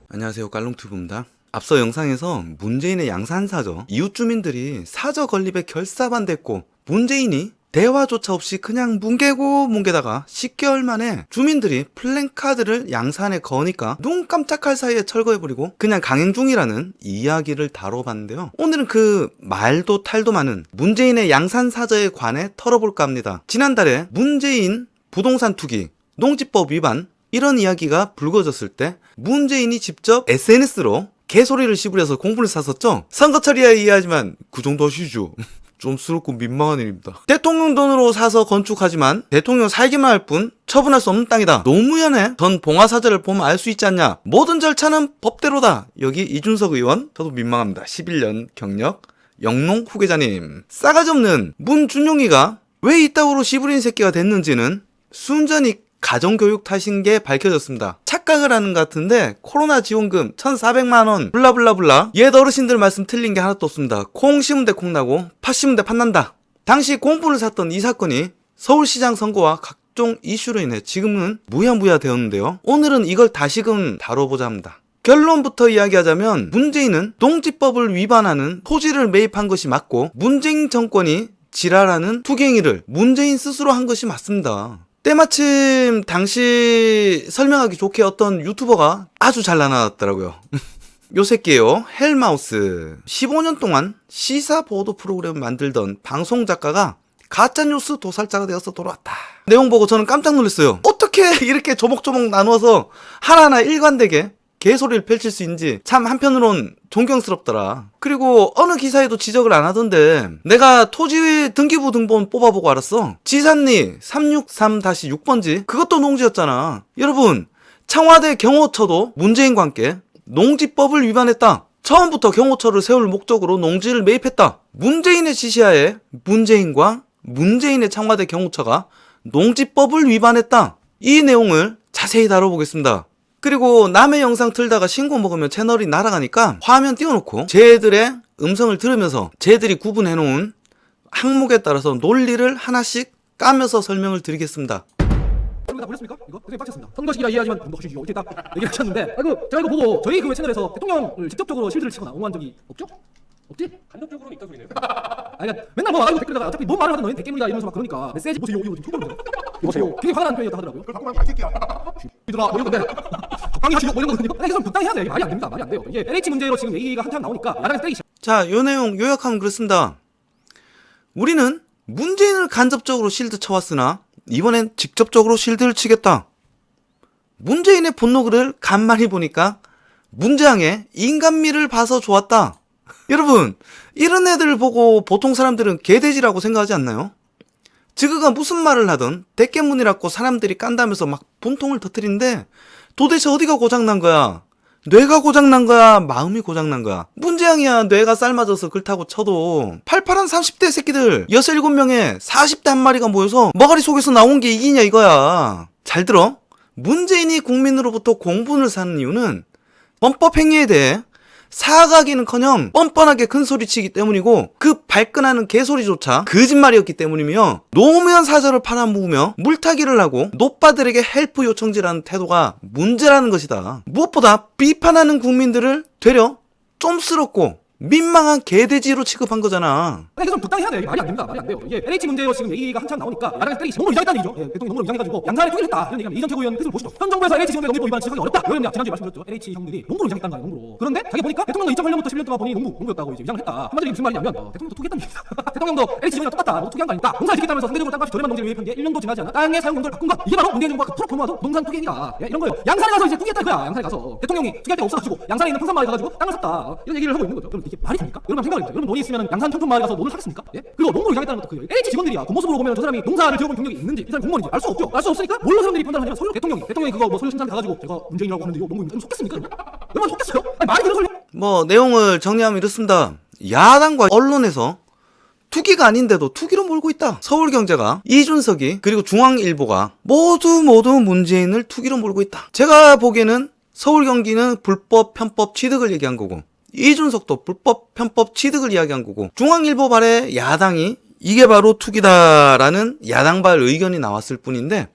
안녕하세요, 깔롱튜브입니다. 앞서 영상에서 문재인의 양산사저, 이웃 주민들이 사저 건립에 결사반대했고 문재인이 대화조차 없이 그냥 뭉개다가 10개월 만에 주민들이 플랜카드를 양산에 거니까 눈 깜짝할 사이에 철거해버리고 그냥 강행 중이라는 이야기를 다뤄봤는데요. 오늘은 그 말도 탈도 많은 문재인의 양산사저에 관해 털어볼까 합니다. 지난달에 문재인 부동산 투기, 농지법 위반 이런 이야기가 불거졌을 때 문재인이 직접 SNS로 개소리를 씹으려서 공분을 샀었죠. 선거철이야 이해하지만 그 정도 하시죠. 좀 스럽고 민망한 일입니다. 대통령 돈으로 사서 건축하지만 대통령 살기만 할 뿐 처분할 수 없는 땅이다. 노무현의 전 봉화사저를 보면 알 수 있지 않냐. 모든 절차는 법대로다. 여기 이준석 의원, 저도 민망합니다. 11년 경력 영농 후계자님. 싸가지 없는 문준용이가 왜 이따구로 시부린 새끼가 됐는지는 순전히 가정교육 탓인 게 밝혀졌습니다. 착각을 하는 것 같은데 코로나 지원금 1,400만원 블라블라블라 옛 어르신들 말씀 틀린 게 하나도 없습니다. 콩 심은 데 콩 나고 팥 심은 데 팥 난다. 당시 공분을 샀던 이 사건이 서울시장 선거와 각종 이슈로 인해 지금은 무야무야 되었는데요. 오늘은 이걸 다시금 다뤄보자 합니다. 결론부터 이야기하자면 문재인은 농지법을 위반하는 토지를 매입한 것이 맞고 문재인 정권이 지랄하는 투기행위를 문재인 스스로 한 것이 맞습니다. 때마침 당시 설명하기 좋게 어떤 유튜버가 아주 잘 나왔더라고요. 요 새끼예요. 헬마우스. 15년 동안 시사 보도 프로그램을 만들던 방송작가가 가짜뉴스 도살자가 되어서 돌아왔다. 내용 보고 저는 깜짝 놀랐어요. 어떻게 이렇게 조목조목 나누어서 하나하나 일관되게 개소리를 펼칠 수 있는지 참 한편으론 존경스럽더라. 그리고 어느 기사에도 지적을 안 하던데 내가 토지 등기부 등본 뽑아보고 알았어. 지산리 363-6번지 그것도 농지였잖아. 여러분, 청와대 경호처도 문재인과 함께 농지법을 위반했다. 처음부터 경호처를 세울 목적으로 농지를 매입했다. 문재인의 지시하에 문재인과 문재인의 청와대 경호처가 농지법을 위반했다. 이 내용을 자세히 다뤄보겠습니다. 그리고 남의 영상 틀다가 신고 먹으면 채널이 날아가니까 화면 띄워놓고 쟤들의 음성을 들으면서 쟤들이 구분해놓은 항목에 따라서 논리를 하나씩 까면서 설명을 드리겠습니다. 다 보셨습니까? 이거 굉장히 빡쳤습니다. 선거시기라 이해하지만 뭐 하시죠? 이렇게 딱 얘기를 하셨는데, 제가 이거 보고 저희 그 채널에서 대통령을 직접적으로 실드를 치거나 옹호한 적이 없죠? 없지? 간접적으로는 있다 소리네요. 그러니까 맨날 뭐 와가지고 댓글에다가 어차피 뭔 말을 하든 너희는 대깨물이다 이러면서 막 그러니까 메시지 보세요 이거 지금 흉보는 보세요. 굉장히 화가 나는 표현이었다 하더라고요. 그걸 갖고 말고 새끼야. 이들아 뭐 이런 건데 적당히 하시죠 뭐 이런 거거든요. 이게 좀 적당히 해야 돼. 말이 안 됩니다. 말이 안 돼요. 이게 LH 문제로 지금 얘기가 한참 나오니까 야당에서 때리기 시작. 자, 요 내용 요약하면 그렇습니다. 우리는 문재인을 간접적으로 실드 쳐왔으나 이번엔 직접적으로 실드를 치겠다. 문재인의 분노를 간만히 보니까 문재앙의 인간미를 봐서 좋았다. 여러분, 이런 애들을 보고 보통 사람들은 개돼지라고 생각하지 않나요? 지그가 무슨 말을 하든 대깨문이라고 사람들이 깐다면서 막 분통을 터뜨리는데 도대체 어디가 고장난 거야? 뇌가 고장난 거야? 마음이 고장난 거야? 문재앙이야 뇌가 삶아져서 그렇다고 쳐도 팔팔한 30대 새끼들 6, 7명에 40대 한 마리가 모여서 머가리 속에서 나온 게 이기냐 이거야. 잘 들어. 문재인이 국민으로부터 공분을 사는 이유는 범법 행위에 대해 사과하기는커녕 뻔뻔하게 큰소리치기 때문이고 그 발끈하는 개소리조차 거짓말이었기 때문이며 노무현 사저를 팔아먹으며 물타기를 하고 노빠들에게 헬프 요청지라는 태도가 문제라는 것이다. 무엇보다 비판하는 국민들을 되려 쫌스럽고 민망한 개돼지로 취급한 거잖아. 이게 좀 적당히 해야 돼. 이게 말이 안 됩니다. 말이 안 돼요. 이게 LH 문제로 지금 얘기가 한참 나오니까 야당에서 때리기 시작. 농구를 위장했다는 얘기죠. 예, 대통령이 농구를 위장해가지고 양산에 투기를 했다 이런 얘기하면 이전 최고위원 패스를 보시죠. 현 정부에서 LH 지원의 농지법 위반 지적하기 어렵다. 이런 지난주에 말씀드렸죠. LH 형들이 농구를 위장했다는 거예요. 농구로. 그런데 자기 보니까 대통령도 2008년부터 11년 동안 보니 농구였다고 이제 위장을 했다. 한마디로 무슨 말이냐면 대통령도 투기했다는 얘기입니다. 대통령도 LH 지원이랑 똑같다. 뭐 투기한 거 아닙니까? 농사를 짓겠다면서 상대적으로 땅값이 저렴한 농지를 매입한 게 1년도 지나지 않아 땅의 사용 용도를 바꾼 것. 이게 바로 문재인 정부가 그토록 도모하던 농산 투기행위다. 예, 이런 거예요. 양산에 가서 이제 투기했다는 거야. 양산에 가서 대통령이 투기할 데 없어가지고 양산에 있는 평산마을에 가가지고 땅을 샀다. 이런 얘기를 하고 있는 거죠. 그럼 이게 말이 됩니까? 여러분 생각해보세요. 여러분 돈이 있으면 양산 청춘마을에 가서 농을 하겠습니까? 예? 그리고 농구를 위장했다는 것도 그 LH 직원들이야. 그 모습으로 보면 저 사람이 농사를 지어본 경력이 있는지 이 사람이 공무원인지 알 수 없죠. 알 수 없으니까 뭘로 사람들이 판단하냐면 서울 대통령이 그거 뭐 서울 신산 가가지고 제가 문재인이라고 하는데 이거 농구입니다. 속겠습니까? 여러분 속겠어요? 아니, 말이 되는 소리. 뭐 내용을 정리하면 이렇습니다. 야당과 언론에서 투기가 아닌데도 투기로 몰고 있다. 서울경제가, 이준석이, 그리고 중앙일보가 모두 문재인을 투기로 몰고 있다. 제가 보기에는 서울경기는 불법 편법 취득을 얘기한 거고 이준석도 불법 편법 취득을 이야기한 거고 중앙일보 발에 야당이 이게 바로 투기다라는 야당발 의견이 나왔을 뿐인데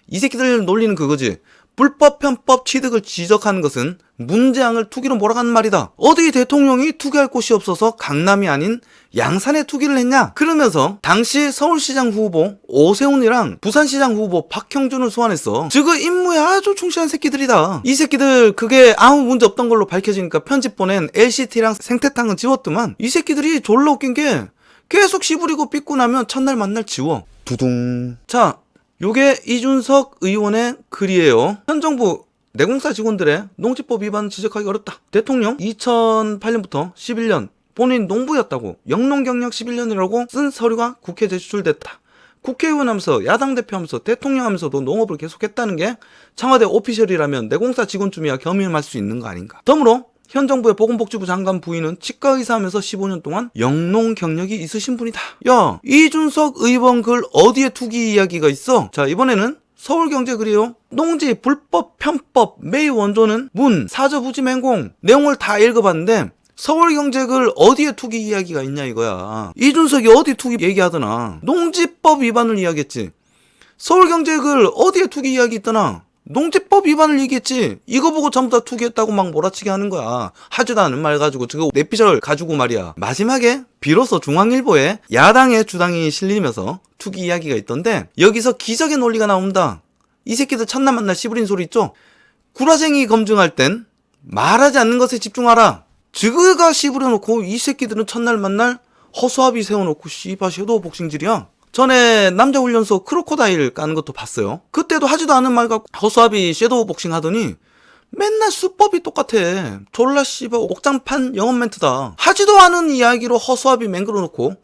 이 새끼들 논리는 그거지. 불법 편법 취득을 지적하는 것은 문재앙을 투기로 몰아가는 말이다. 어디 대통령이 투기할 곳이 없어서 강남이 아닌 양산에 투기를 했냐? 그러면서 당시 서울시장 후보 오세훈이랑 부산시장 후보 박형준을 소환했어. 즉 임무에 아주 충실한 새끼들이다. 이 새끼들 그게 아무 문제 없던 걸로 밝혀지니까 편집 보낸 LCT랑 생태탕은 지웠더만 이 새끼들이 졸라 웃긴 게 계속 씨부리고 삐꾸 나면 첫날 만날 지워. 두둥. 자, 요게 이준석 의원의 글이에요. 현 정부 내공사 직원들의 농지법 위반 지적하기 어렵다. 대통령 2008년부터 11년 본인 농부였다고 영농 경력 11년이라고 쓴 서류가 국회에 제출됐다. 국회의원 하면서 야당 대표 하면서 대통령 하면서도 농업을 계속했다는 게 청와대 오피셜이라면 내공사 직원쯤이야 겸임할 수 있는 거 아닌가. 덤으로 현 정부의 보건복지부 장관 부인은 치과의사 하면서 15년 동안 영농 경력이 있으신 분이다. 야, 이준석 의원 글 어디에 투기 이야기가 있어? 자, 이번에는 서울경제 글이요. 농지 불법 편법 매입 원조는 문 사저부지 맹공 내용을 다 읽어봤는데 서울경제 글 어디에 투기 이야기가 있냐 이거야. 이준석이 어디 투기 얘기하더나. 농지법 위반을 이야기했지. 서울경제 글 어디에 투기 이야기 있더나. 농지법 위반을 얘기했지. 이거 보고 전부 다 투기했다고 막 몰아치게 하는 거야. 하지도 않은 말 가지고 저거 내피셜 가지고 말이야. 마지막에 비로소 중앙일보에 야당의 주당이 실리면서 투기 이야기가 있던데 여기서 기적의 논리가 나옵니다. 이 새끼들 첫날 만날 씨부린 소리 있죠? 구라쟁이 검증할 땐 말하지 않는 것에 집중하라. 지그가 씨부려놓고 이 새끼들은 첫날 만날 허수아비 세워놓고 씨바 섀도우 복싱질이야. 전에 남자훈련소 크로코다일 까는 것도 봤어요. 그때도 하지도 않은 말 갖고 허수아비 섀도우 복싱 하더니 맨날 수법이 똑같아. 졸라 씨바 옥장판 영업 멘트다. 하지도 않은 이야기로 허수아비 맹글어 놓고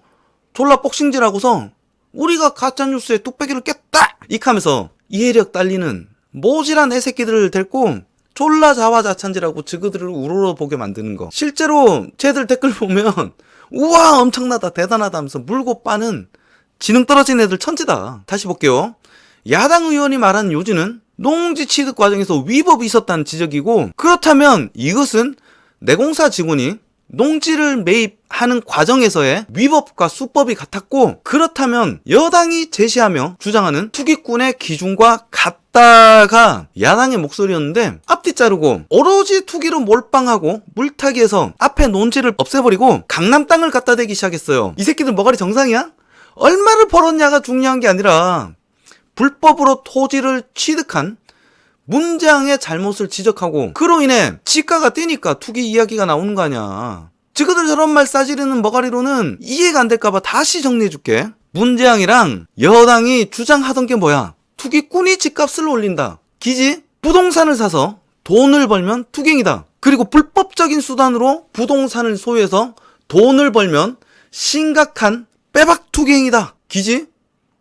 졸라 복싱질하고서 우리가 가짜뉴스에 뚝배기를 깼다! 익하면서 이해력 딸리는 모질한 애새끼들을 데리고 졸라 자화자찬질하고 지그들을 우러러보게 만드는 거. 실제로 쟤들 댓글 보면 우와 엄청나다 대단하다 하면서 물고 빠는 지능 떨어진 애들 천지다. 다시 볼게요. 야당 의원이 말한 요지는 농지 취득 과정에서 위법이 있었다는 지적이고 그렇다면 이것은 내공사 직원이 농지를 매입하는 과정에서의 위법과 수법이 같았고 그렇다면 여당이 제시하며 주장하는 투기꾼의 기준과 같다가 야당의 목소리였는데 앞뒤 자르고 오로지 투기로 몰빵하고 물타기해서 앞에 논지를 없애버리고 강남 땅을 갖다 대기 시작했어요. 이 새끼들 머가리 정상이야? 얼마를 벌었냐가 중요한 게 아니라 불법으로 토지를 취득한 문재앙의 잘못을 지적하고 그로 인해 지가가 뛰니까 투기 이야기가 나오는 거 아니야. 지그들 저런 말 싸지르는 머가리로는 이해가 안 될까봐 다시 정리해줄게. 문재앙이랑 여당이 주장하던 게 뭐야? 투기꾼이 집값을 올린다. 기지? 부동산을 사서 돈을 벌면 투기행위다. 그리고 불법적인 수단으로 부동산을 소유해서 돈을 벌면 심각한 빼박 투기행위다. 기지?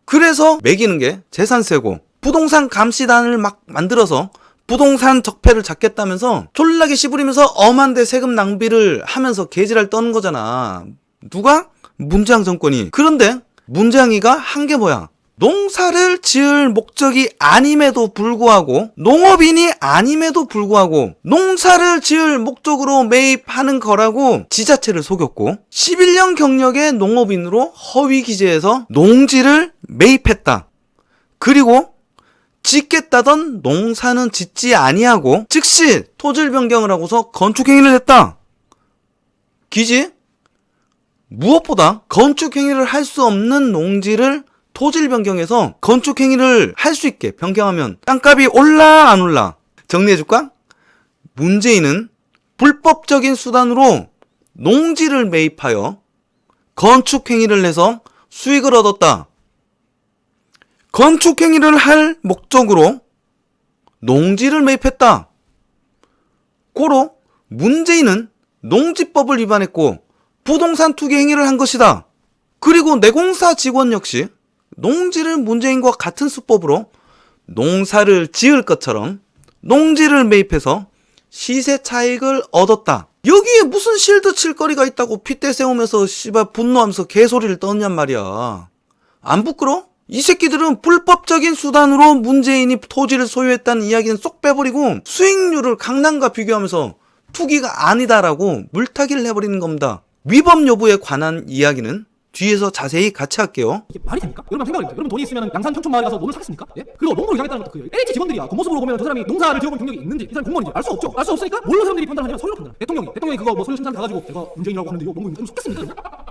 그래서 매기는 게 재산세고 부동산 감시단을 막 만들어서 부동산 적폐를 잡겠다면서 졸라게 씨부리면서 엄한데 세금 낭비를 하면서 개지랄 떠는 거잖아. 누가? 문재앙 정권이. 그런데 문재앙이가 한 게 뭐야? 농사를 지을 목적이 아님에도 불구하고 농업인이 아님에도 불구하고 농사를 지을 목적으로 매입하는 거라고 지자체를 속였고 11년 경력의 농업인으로 허위 기재해서 농지를 매입했다. 그리고 짓겠다던 농사는 짓지 아니하고 즉시 토질 변경을 하고서 건축행위를 했다. 기지? 무엇보다 건축행위를 할 수 없는 농지를 토질 변경해서 건축행위를 할 수 있게 변경하면 땅값이 올라 안 올라? 정리해줄까? 문재인은 불법적인 수단으로 농지를 매입하여 건축행위를 해서 수익을 얻었다. 건축행위를 할 목적으로 농지를 매입했다. 고로 문재인은 농지법을 위반했고 부동산 투기 행위를 한 것이다. 그리고 내공사 직원 역시 농지를 문재인과 같은 수법으로 농사를 지을 것처럼 농지를 매입해서 시세 차익을 얻었다. 여기에 무슨 실드 칠 거리가 있다고 핏대 세우면서 씨발 분노하면서 개소리를 떠느냔 말이야. 안 부끄러? 이 새끼들은 불법적인 수단으로 문재인이 토지를 소유했다는 이야기는 쏙 빼버리고 수익률을 강남과 비교하면서 투기가 아니다라고 물타기를 해버리는 겁니다. 위법 여부에 관한 이야기는 뒤에서 자세히 같이 할게요. 이게 말이 됩니까? 여러분 생각을 해보세요. 여러분 돈이 있으면 양산 청춘 마을에 가서 농을 사겠습니까? 예? 그리고 농부로 이장했다는 것도 그 LH 직원들이야. 겉모습으로 보면 저 사람이 농사를 지어본 경력이 있는지 이 사람 공무원인지 알 수 없죠. 알 수 없으니까 뭘로 사람들이 판단하냐면 서류로 판단. 대통령이 그거 뭐 서류 심사를 가가지고 제가 문재인이라고 하는데 이거 농구인 속겠습니까?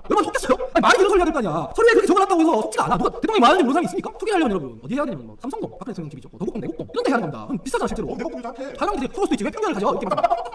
여러분 속겠어요? 아니 말이 되는 소리 해야 될 거 아니야. 서류에 그렇게 적어놨다고 해서 속지가 않아. 누가 대통령이 말하는지 모르는 사람이 있습니까? 소개하려면 여러분 어디 해야 되냐면 뭐 삼성동 박근혜 대통령 집이죠. 도곡동 내곡동 이런 데 해야 하는 겁니다. 그럼 비싸잖아 실제로. 내곡동이 짝해. 사람들이 풀 수도 있지 왜 평균을 가져? 이렇게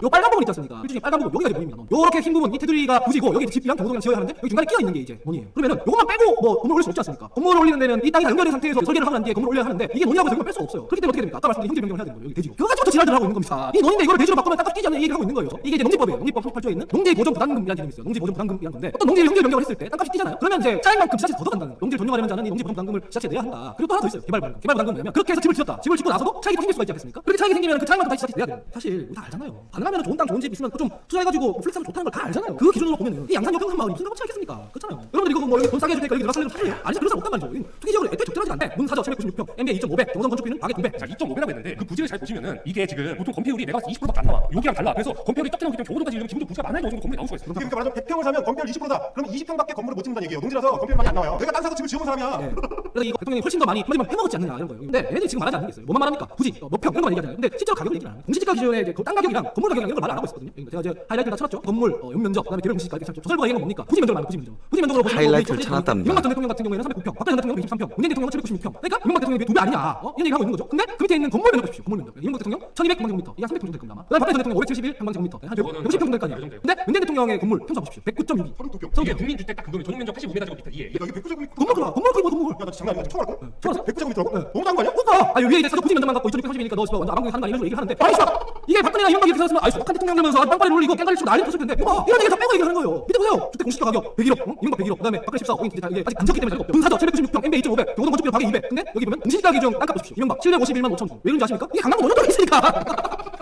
요 빨간 부분 있지 않습니까? 일종의 빨간 부분 여기가 보입니다. 요렇게 흰 부분 이 테두리가 부지고 여기 집이랑 경호동이랑 지어야 하는데 여기 중간에 끼어 있는 게 이제 뭐니에요? 그러면은 요것만 빼고 뭐 건물 올릴 수 없지 않습니까? 건물을 올리는 데는 이 땅이 다 연결된 상태에서 설계를 하고 난 뒤에 건물을 올려야 하는데 이게 논의하고 해서 이걸 뺄 수가 없어요. 그렇기 때문에 어떻게 됩니까? 아까 말씀드린 형질 변경을 해야 되는 거예요. 여기 대지로. 그거 가지고부터 지랄들 하고 있는 겁니다. 이 논의인데 이거를 대지로 바꾸면 땅값 뛰지 않는 얘기를 하고 있는 거예요. 이게 이제 농지법이에요. 농지법 38조에 있는 농지보존부담금이라는 개념이 있어요. 농지보존부담금이라는 건데 어떤 농지를 형질 변경을 했을 때 땅값이 뛰잖아요. 그러면 이제 차익만큼 지자체에서 걷어간다는 농지를 전용하려는 자는 이 농지보존부담금을 지자체에 내야 한다. 그리고 또 하나 더 있어요. 개발부담금. 개발부담금은 뭐냐면 그렇게 해서 집을 지었다. 집을 짓고 나서도 차익이 더 생길 수가 있지 않겠습니까? 그렇게 차익이 생기면 그 차익만큼 다시 지자체에 내야 돼요. 사실 우리 다 알잖아요. 가능하면 좋은 땅 좋은 집 있으면 좀 투자해가지고 플렉스하면 좋다는 걸 다 알잖아요. 그 기준으로 보면은 이 양산역 평산 마을이 무슨 값어치 하겠습니까? 그렇잖아요. 여러분들 이거 뭐 돈 싸게 해줄 테니까 여기 들어가 살려면 사실래요? 아니죠. 그럴 사람 없단 말이죠. 투기 지역을 애초에 적절하지 않대. 문 사저 796평, MBA 2.5배, 경성 건축비는 가계 2배. 자, 2.5배라고 했는데 그 부지를 잘 보시면은 이게 지금 보통 건폐율이 내가 봤을 때 20%밖에 안 나와. 여기랑 달라. 그래서 건폐율이 쫙 나오기 때문에 경호동까지 이러면 기본적으로 부지가 많아야 어느 정도 건물이 나올 수가 있어. 그러니까 말하자면 100평을 사면 건폐율 20%다. 그럼 20평밖에 건물을 못 짓는다는 얘기예요. 농지라서 건폐율 많이 안 나와요. 내가 땅 사서 집을 지어본 사람이야. 네. 그래서 이거 대통령이 훨씬 더 많이 한마디만 해먹었지 않느냐 이런 거예요. 근데 얘네들이 지금 말하지 않는 게 있어요. 뭐만 말합니까? 부지, 몇 평 이런 거만 얘기하잖아요. 근데 실제로 가격을 얘기를 안 해요. 공시지가 기준에 이제 그땅 가격이랑 건물 가격이랑 이런 걸 말 안 하고 있었거든요. 제가 이제 하이라이트를 다 쳐놨죠. 건물, 연면적, 그다음에 개별 공시지가 이렇게 조설부가 얘기한 건 뭡니까? 부지 면적을 말하는 부지 면적. 부지 면적으로 보시면 하이라이트를 쳐놨답니다. 이명박 전 대통령 같은 경우에는 309평, 박근혜 전 대통령 123평, 문재인 대통령은 796평. 그러니까 이명박 대통령이 2배 아니냐? 이런 얘기를 하고 있는 거죠. 근데 그 밑에 있는 건물 면적 보십시오. 건물 면적. 이명박 대통령 1200 평방제곱미터. 이게 한 300평 정도 될 겁니다. 아마. 그다음에 박근혜 전 대통령 571 평방제곱미터. 한 150평 정도 될 거 아니에요. 근데 문재인 대통령의 건물 평수 보십시오. 109.62. 39평. 이게 국민주택 딱 그거면 전용면적 85m제곱미터 이해. 야, 이게 109제곱미터. 건물 크다. 건물 크기 뭐 건물. 야, 나 장난 아니야. 처음 알걸? 처음 알았어? 109제곱미터라고? 너무 작은 거 아니야? 그러니까 아 위에 이제 사도 부지 면적만 갖고 2,630이니까 너 지금 완전 아방궁에 사는 거 아니야? 이런 식으로 얘기를 하는데 아니 씨발 이게 박근혜나 이명박이 이렇게 살았으면 아이 수박한 대통령 되면서 빵빠리를 올리고 깽가리 치고 난리 쳤을 텐데 이런 얘기 다 빼고 얘기하는 거예요. 밑에 보세요. 주택 공시지가 가격 101억, 이명박 101억, 그다음에 박근혜 14억, 이게 아직 안 졌기 때문에 없죠. 분사저 796평, MBA 2.5배, 경호동 건축비로 가격 200. 근데 여기 보면 공시지가 기준 땅값 보십시오. 이명박 751만 5천 원. 왜 그런지 아십니까? 이게 강남구 노년동에 있으니까.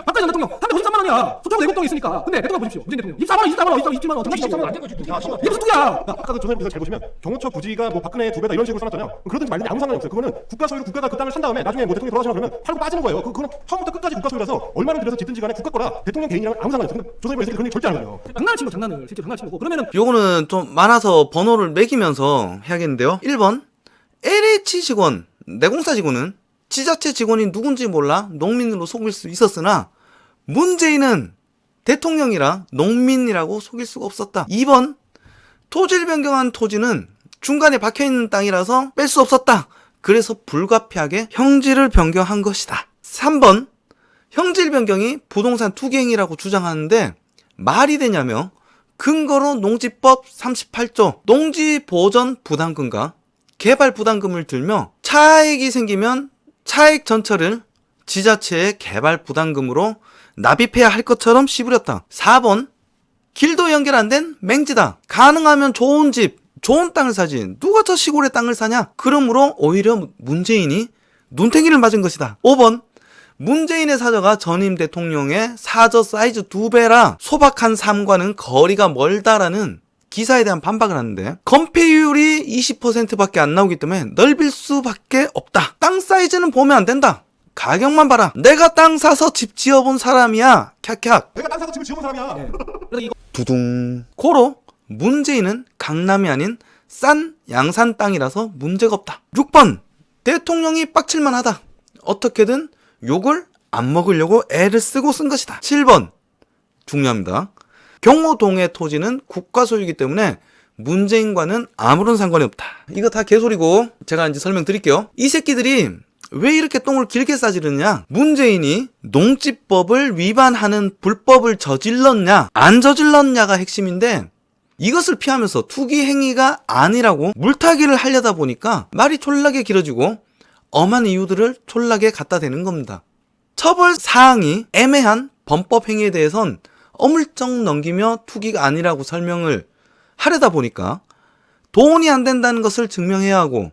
박근혜 전 대통령 353만 원이야. 서초구 내곡동에 있으니까. 근데 대통령 보십시오. 문재인 대통령 24만 원, 24만 원, 27만 원. 정말 23만 안된 거지. 야, 씨발. 이게 무슨 소리야? 야, 아까 그 조선일보에서 잘 보시면 경호처 부지가 뭐 박근혜 2배다 이런 식으로 써놨잖아요. 그러든지 말든지 아무 상관이 없어요. 그거는 국가 소유로 국가가 그 땅을 산 다음에 나중에 뭐 대통령이 돌아가시면 그러면 팔고 빠지는 거예요. 그거는 처음부터 끝까지 국가 소유라서 얼마를 들여서 짓든지 간에 국가 거라 대통령 개인이랑 아무 상관이 없어요. 근데 조선일보에서 그런 얘기 절대 안 해요. 장난을 친 거 장난을 실제로 장난을 친 거고 그러면은 요거는 좀 많아서 번호를 매기면서 해야겠는데요. 1번 LH 직원, 내공사 직원은 지자체 직원이 누군지 몰라 농민으로 속일 수 있었으나 문재인은 대통령이라 농민이라고 속일 수가 없었다. 2번 토지를 변경한 토지는 중간에 박혀있는 땅이라서 뺄 수 없었다. 그래서 불가피하게 형질을 변경한 것이다. 3번 형질 변경이 부동산 투기행위라고 주장하는데 말이 되냐며 근거로 농지법 38조 농지보전 부담금과 개발 부담금을 들며 차익이 생기면 차익 전체를 지자체의 개발 부담금으로 납입해야 할 것처럼 씹으렸다. 4번 길도 연결 안 된 맹지다. 가능하면 좋은 집, 좋은 땅을 사지. 누가 저 시골의 땅을 사냐? 그러므로 오히려 문재인이 눈탱이를 맞은 것이다. 5번 문재인의 사저가 전임 대통령의 사저 사이즈 2배라 소박한 삶과는 거리가 멀다라는 기사에 대한 반박을 하는데 건폐율이 20%밖에 안 나오기 때문에 넓일 수밖에 없다. 땅 사이즈는 보면 안 된다. 가격만 봐라. 내가 땅 사서 집 지어본 사람이야. 캬캬. 내가 땅 사서 집을 지어본 사람이야. 네. 그래서 이거 두둥. 고로 문재인은 강남이 아닌 싼 양산 땅이라서 문제가 없다. 6번 대통령이 빡칠만 하다. 어떻게든 욕을 안 먹으려고 애를 쓰고 쓴 것이다. 7번 중요합니다. 경호동의 토지는 국가 소유이기 때문에 문재인과는 아무런 상관이 없다. 이거 다 개소리고 제가 이제 설명드릴게요. 이 새끼들이 왜 이렇게 똥을 길게 싸지르냐? 문재인이 농지법을 위반하는 불법을 저질렀냐 안 저질렀냐가 핵심인데 이것을 피하면서 투기 행위가 아니라고 물타기를 하려다 보니까 말이 촐라게 길어지고 엄한 이유들을 촐라게 갖다 대는 겁니다. 처벌 사항이 애매한 범법 행위에 대해선 어물쩍 넘기며 투기가 아니라고 설명을 하려다 보니까 돈이 안 된다는 것을 증명해야 하고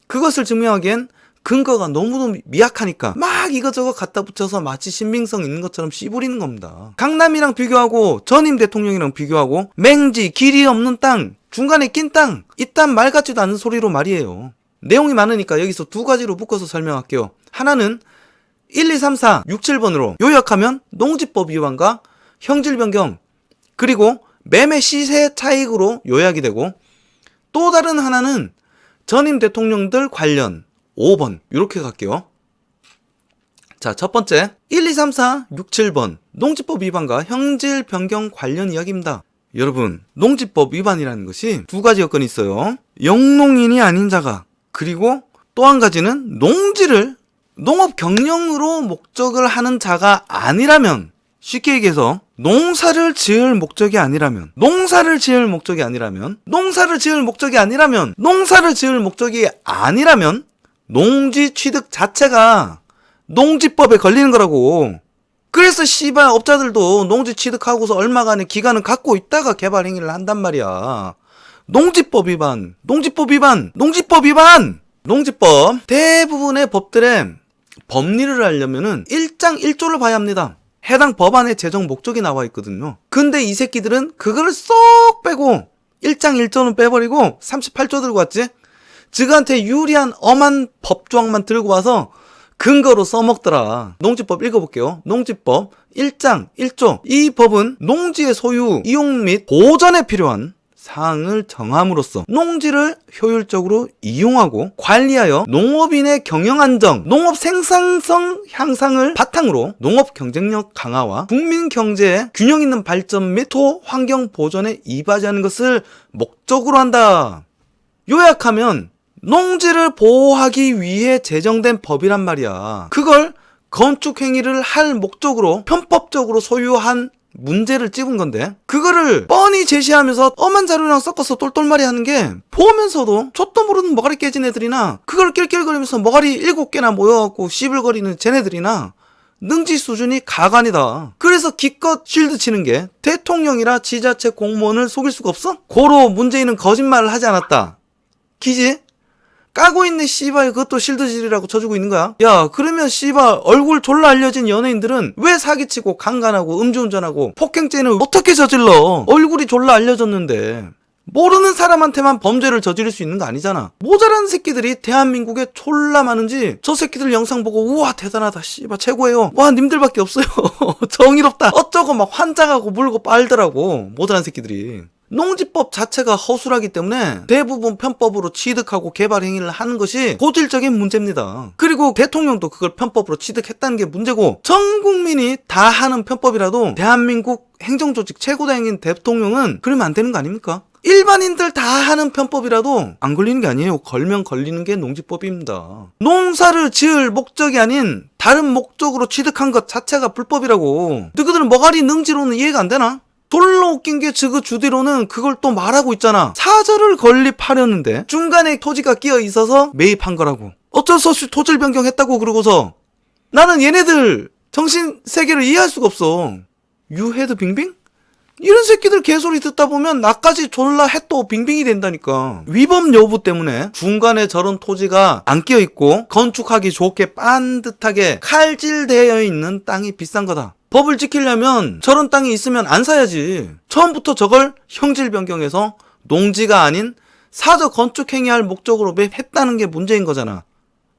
그것을 증명하기엔 근거가 너무도 미약하니까 막 이것저것 갖다 붙여서 마치 신빙성 있는 것처럼 씨부리는 겁니다. 강남이랑 비교하고 전임 대통령이랑 비교하고 맹지, 길이 없는 땅, 중간에 낀 땅 이딴 말 같지도 않은 소리로 말이에요. 내용이 많으니까 여기서 두 가지로 묶어서 설명할게요. 하나는 1, 2, 3, 4, 6, 7번으로 요약하면 농지법 위반과 형질 변경 그리고 매매 시세 차익으로 요약이 되고 또 다른 하나는 전임 대통령들 관련 5번 이렇게 갈게요. 자, 첫 번째 1, 2, 3, 4, 6, 7번 농지법 위반과 형질 변경 관련 이야기입니다. 여러분, 농지법 위반이라는 것이 두 가지 여건이 있어요. 영농인이 아닌 자가, 그리고 또 한 가지는 농지를 농업 경영으로 목적을 하는 자가 아니라면, 쉽게 얘기해서 농사를 지을 목적이 아니라면 농지 취득 자체가 농지법에 걸리는 거라고. 그래서 씨발 업자들도 농지 취득하고서 얼마간의 기간을 갖고 있다가 개발 행위를 한단 말이야. 농지법 대부분의 법들의 법리를 알려면은 1장 1조를 봐야 합니다. 해당 법안의 제정 목적이 나와 있거든요. 근데 이 새끼들은 그거를 쏙 빼고 1장 1조는 빼버리고 38조 들고 왔지. 저한테 유리한 엄한 법조항만 들고 와서 근거로 써먹더라. 농지법 읽어볼게요. 농지법 1장 1조. 이 법은 농지의 소유, 이용 및 보전에 필요한 사항을 정함으로써 농지를 효율적으로 이용하고 관리하여 농업인의 경영 안정, 농업 생산성 향상을 바탕으로 농업 경쟁력 강화와 국민 경제의 균형 있는 발전 및 토 환경 보존에 이바지하는 것을 목적으로 한다. 요약하면 농지를 보호하기 위해 제정된 법이란 말이야. 그걸 건축 행위를 할 목적으로 편법적으로 소유한 문제를 찝은 건데, 그거를 뻔히 제시하면서 엄한 자료랑 섞어서 똘똘말이 하는 게 보면서도 족도 모르는 머가리 깨진 애들이나 그걸 낄낄거리면서 머가리 7개나 모여갖고 씨불거리는 쟤네들이나 능지 수준이 가관이다. 그래서 기껏 쉴드 치는 게 대통령이라 지자체 공무원을 속일 수가 없어? 고로 문재인은 거짓말을 하지 않았다. 기지? 까고 있네 씨발. 그것도 실드질이라고 쳐주고 있는 거야. 야, 그러면 씨발 얼굴 졸라 알려진 연예인들은 왜 사기치고 강간하고 음주운전하고 폭행죄는 어떻게 저질러? 얼굴이 졸라 알려졌는데. 모르는 사람한테만 범죄를 저지를 수 있는 거 아니잖아. 모자란 새끼들이 대한민국에 졸라 많은지 저 새끼들 영상 보고 우와 대단하다 씨발 최고예요, 와 님들밖에 없어요 정의롭다 어쩌고 막 환장하고 물고 빨더라고. 모자란 새끼들이. 농지법 자체가 허술하기 때문에 대부분 편법으로 취득하고 개발 행위를 하는 것이 고질적인 문제입니다. 그리고 대통령도 그걸 편법으로 취득했다는 게 문제고, 전 국민이 다 하는 편법이라도 대한민국 행정조직 최고당인 대통령은 그러면 안 되는 거 아닙니까? 일반인들 다 하는 편법이라도 안 걸리는 게 아니에요. 걸면 걸리는 게 농지법입니다. 농사를 지을 목적이 아닌 다른 목적으로 취득한 것 자체가 불법이라고. 너희들은 머가리 능지로는 이해가 안 되나? 졸라 웃긴 게 저거 주대로는 그걸 또 말하고 있잖아. 사절을 건립하려는데 중간에 토지가 끼어 있어서 매입한 거라고. 어쩔 수 없이 토질 변경했다고 그러고서 나는 얘네들 정신 세계를 이해할 수가 없어. 유헤드 빙빙? 이런 새끼들 개소리 듣다 보면 나까지 졸라 해또 빙빙이 된다니까. 위법 여부 때문에 중간에 저런 토지가 안 끼어 있고 건축하기 좋게 반듯하게 칼질되어 있는 땅이 비싼 거다. 법을 지키려면 저런 땅이 있으면 안 사야지. 처음부터 저걸 형질 변경해서 농지가 아닌 사적 건축 행위할 목적으로 매입했다는 게 문제인 거잖아.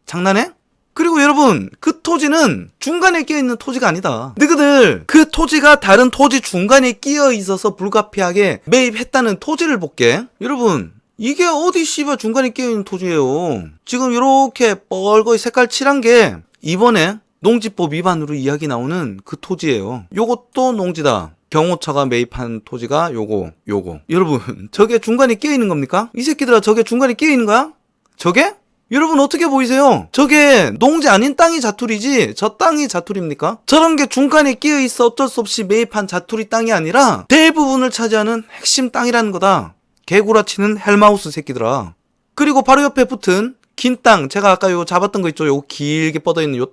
장난해? 그리고 여러분, 그 토지는 중간에 끼어 있는 토지가 아니다. 너희들 그 토지가 다른 토지 중간에 끼어 있어서 불가피하게 매입했다는 토지를 볼게. 여러분, 이게 어디 씨발 중간에 끼어 있는 토지예요. 지금 요렇게 뻘거이 색깔 칠한 게 이번에 농지법 위반으로 이야기 나오는 그 토지예요. 요것도 농지다. 경호처가 매입한 토지가 요거. 여러분, 저게 중간에 끼어 있는 겁니까? 이 새끼들아, 저게 중간에 끼어 있는 거야? 저게? 여러분 어떻게 보이세요? 저게 농지 아닌 땅이 자투리지 저 땅이 자투리입니까? 저런 게 중간에 끼어 있어 어쩔 수 없이 매입한 자투리 땅이 아니라 대부분을 차지하는 핵심 땅이라는 거다. 개구라치는 헬마우스 새끼들아. 그리고 바로 옆에 붙은 긴 땅, 제가 아까 요 잡았던 거 있죠? 요 길게 뻗어있는 요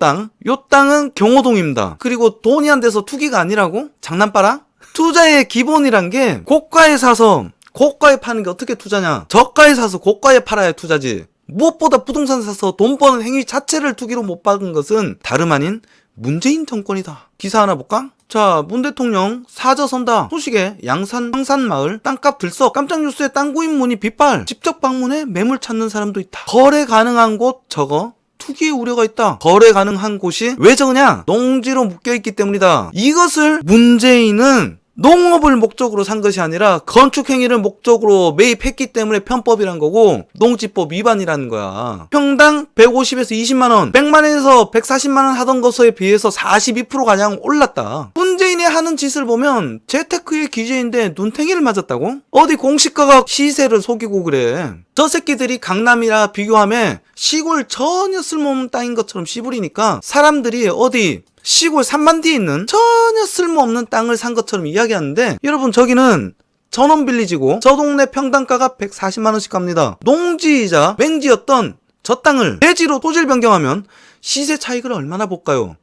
땅은 경호동입니다. 그리고 돈이 안 돼서 투기가 아니라고? 장난빠라? 투자의 기본이란 게 고가에 사서 고가에 파는 게 어떻게 투자냐? 저가에 사서 고가에 팔아야 투자지. 무엇보다 부동산 사서 돈 버는 행위 자체를 투기로 못 박은 것은 다름 아닌 문재인 정권이다. 기사 하나 볼까? 자, 문 대통령 사저 선다. 소식에 양산 황산마을 땅값 들썩. 깜짝 뉴스에 땅 구입 문의 빗발. 직접 방문해 매물 찾는 사람도 있다. 거래 가능한 곳 저거 투기의 우려가 있다. 거래 가능한 곳이 왜 적으냐? 농지로 묶여있기 때문이다. 이것을 문재인은 농업을 목적으로 산 것이 아니라 건축행위를 목적으로 매입했기 때문에 편법이란 거고 농지법 위반이라는 거야. 평당 150에서 20만원, 100만원에서 140만원 하던 것에 비해서 42%가량 올랐다. 문재인이 하는 짓을 보면 재테크의 기재인데 눈탱이를 맞았다고? 어디 공시가가 시세를 속이고 그래. 저 새끼들이 강남이라 비교하면 시골 전혀 쓸모없는 땅인 것처럼 씨부리니까 사람들이 어디 시골 산만디에 있는 전혀 쓸모없는 땅을 산 것처럼 이야기하는데, 여러분 저기는 전원빌리지고 저 동네 평당가가 140만원씩 갑니다. 농지이자 맹지였던 저 땅을 대지로 토지를 변경하면 시세 차익을 얼마나 볼까요?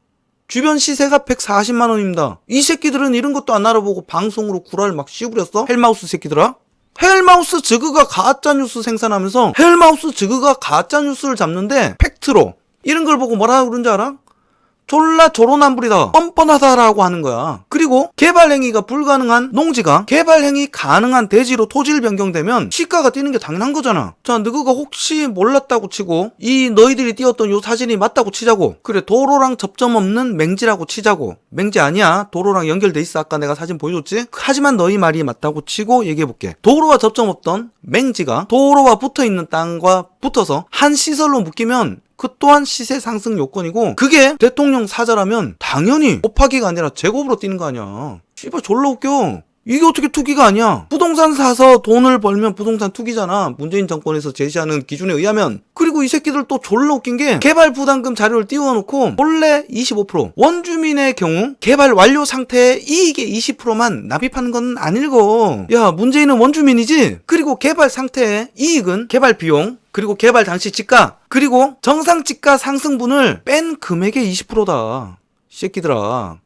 주변 시세가 140만원입니다. 이 새끼들은 이런 것도 안 알아보고 방송으로 구라를 막 씌우렸어? 헬마우스 새끼들아? 헬마우스 즈그가 가짜뉴스 생산하면서 헬마우스 즈그가 가짜뉴스를 잡는데 팩트로 이런 걸 보고 뭐라 그런지 알아? 졸라 조로남불이다, 뻔뻔하다라고 하는 거야. 그리고 개발행위가 불가능한 농지가 개발행위 가능한 대지로 토지를 변경되면 시가가 뛰는 게 당연한 거잖아. 자, 너가 혹시 몰랐다고 치고 이 너희들이 띄웠던 요 사진이 맞다고 치자고. 그래, 도로랑 접점 없는 맹지라고 치자고. 맹지 아니야, 도로랑 연결돼 있어. 아까 내가 사진 보여줬지? 하지만 너희 말이 맞다고 치고 얘기해볼게. 도로와 접점 없던 맹지가 도로와 붙어있는 땅과 붙어서 한 시설로 묶이면 그 또한 시세 상승 요건이고, 그게 대통령 사저라면 당연히 곱하기가 아니라 제곱으로 뛰는 거 아니야. 씨발 졸라 웃겨. 이게 어떻게 투기가 아니야? 부동산 사서 돈을 벌면 부동산 투기잖아, 문재인 정권에서 제시하는 기준에 의하면. 그리고 이 새끼들 또 졸라 웃긴 게 개발 부담금 자료를 띄워놓고 원래 25%, 원주민의 경우 개발 완료 상태에 이익의 20%만 납입하는 건 안 읽어. 야, 문재인은 원주민이지? 그리고 개발 상태의 이익은 개발 비용, 그리고 개발 당시 지가, 그리고 정상 지가 상승분을 뺀 금액의 20%다. 새끼들아.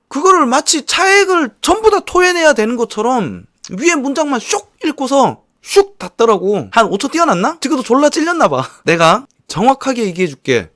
그거를 마치 차액을 전부 다 토해내야 되는 것처럼 위에 문장만 슉 읽고서 슉 닫더라고. 한 5초 띄어놨나? 지금도 졸라 찔렸나봐. 내가 정확하게 얘기해줄게.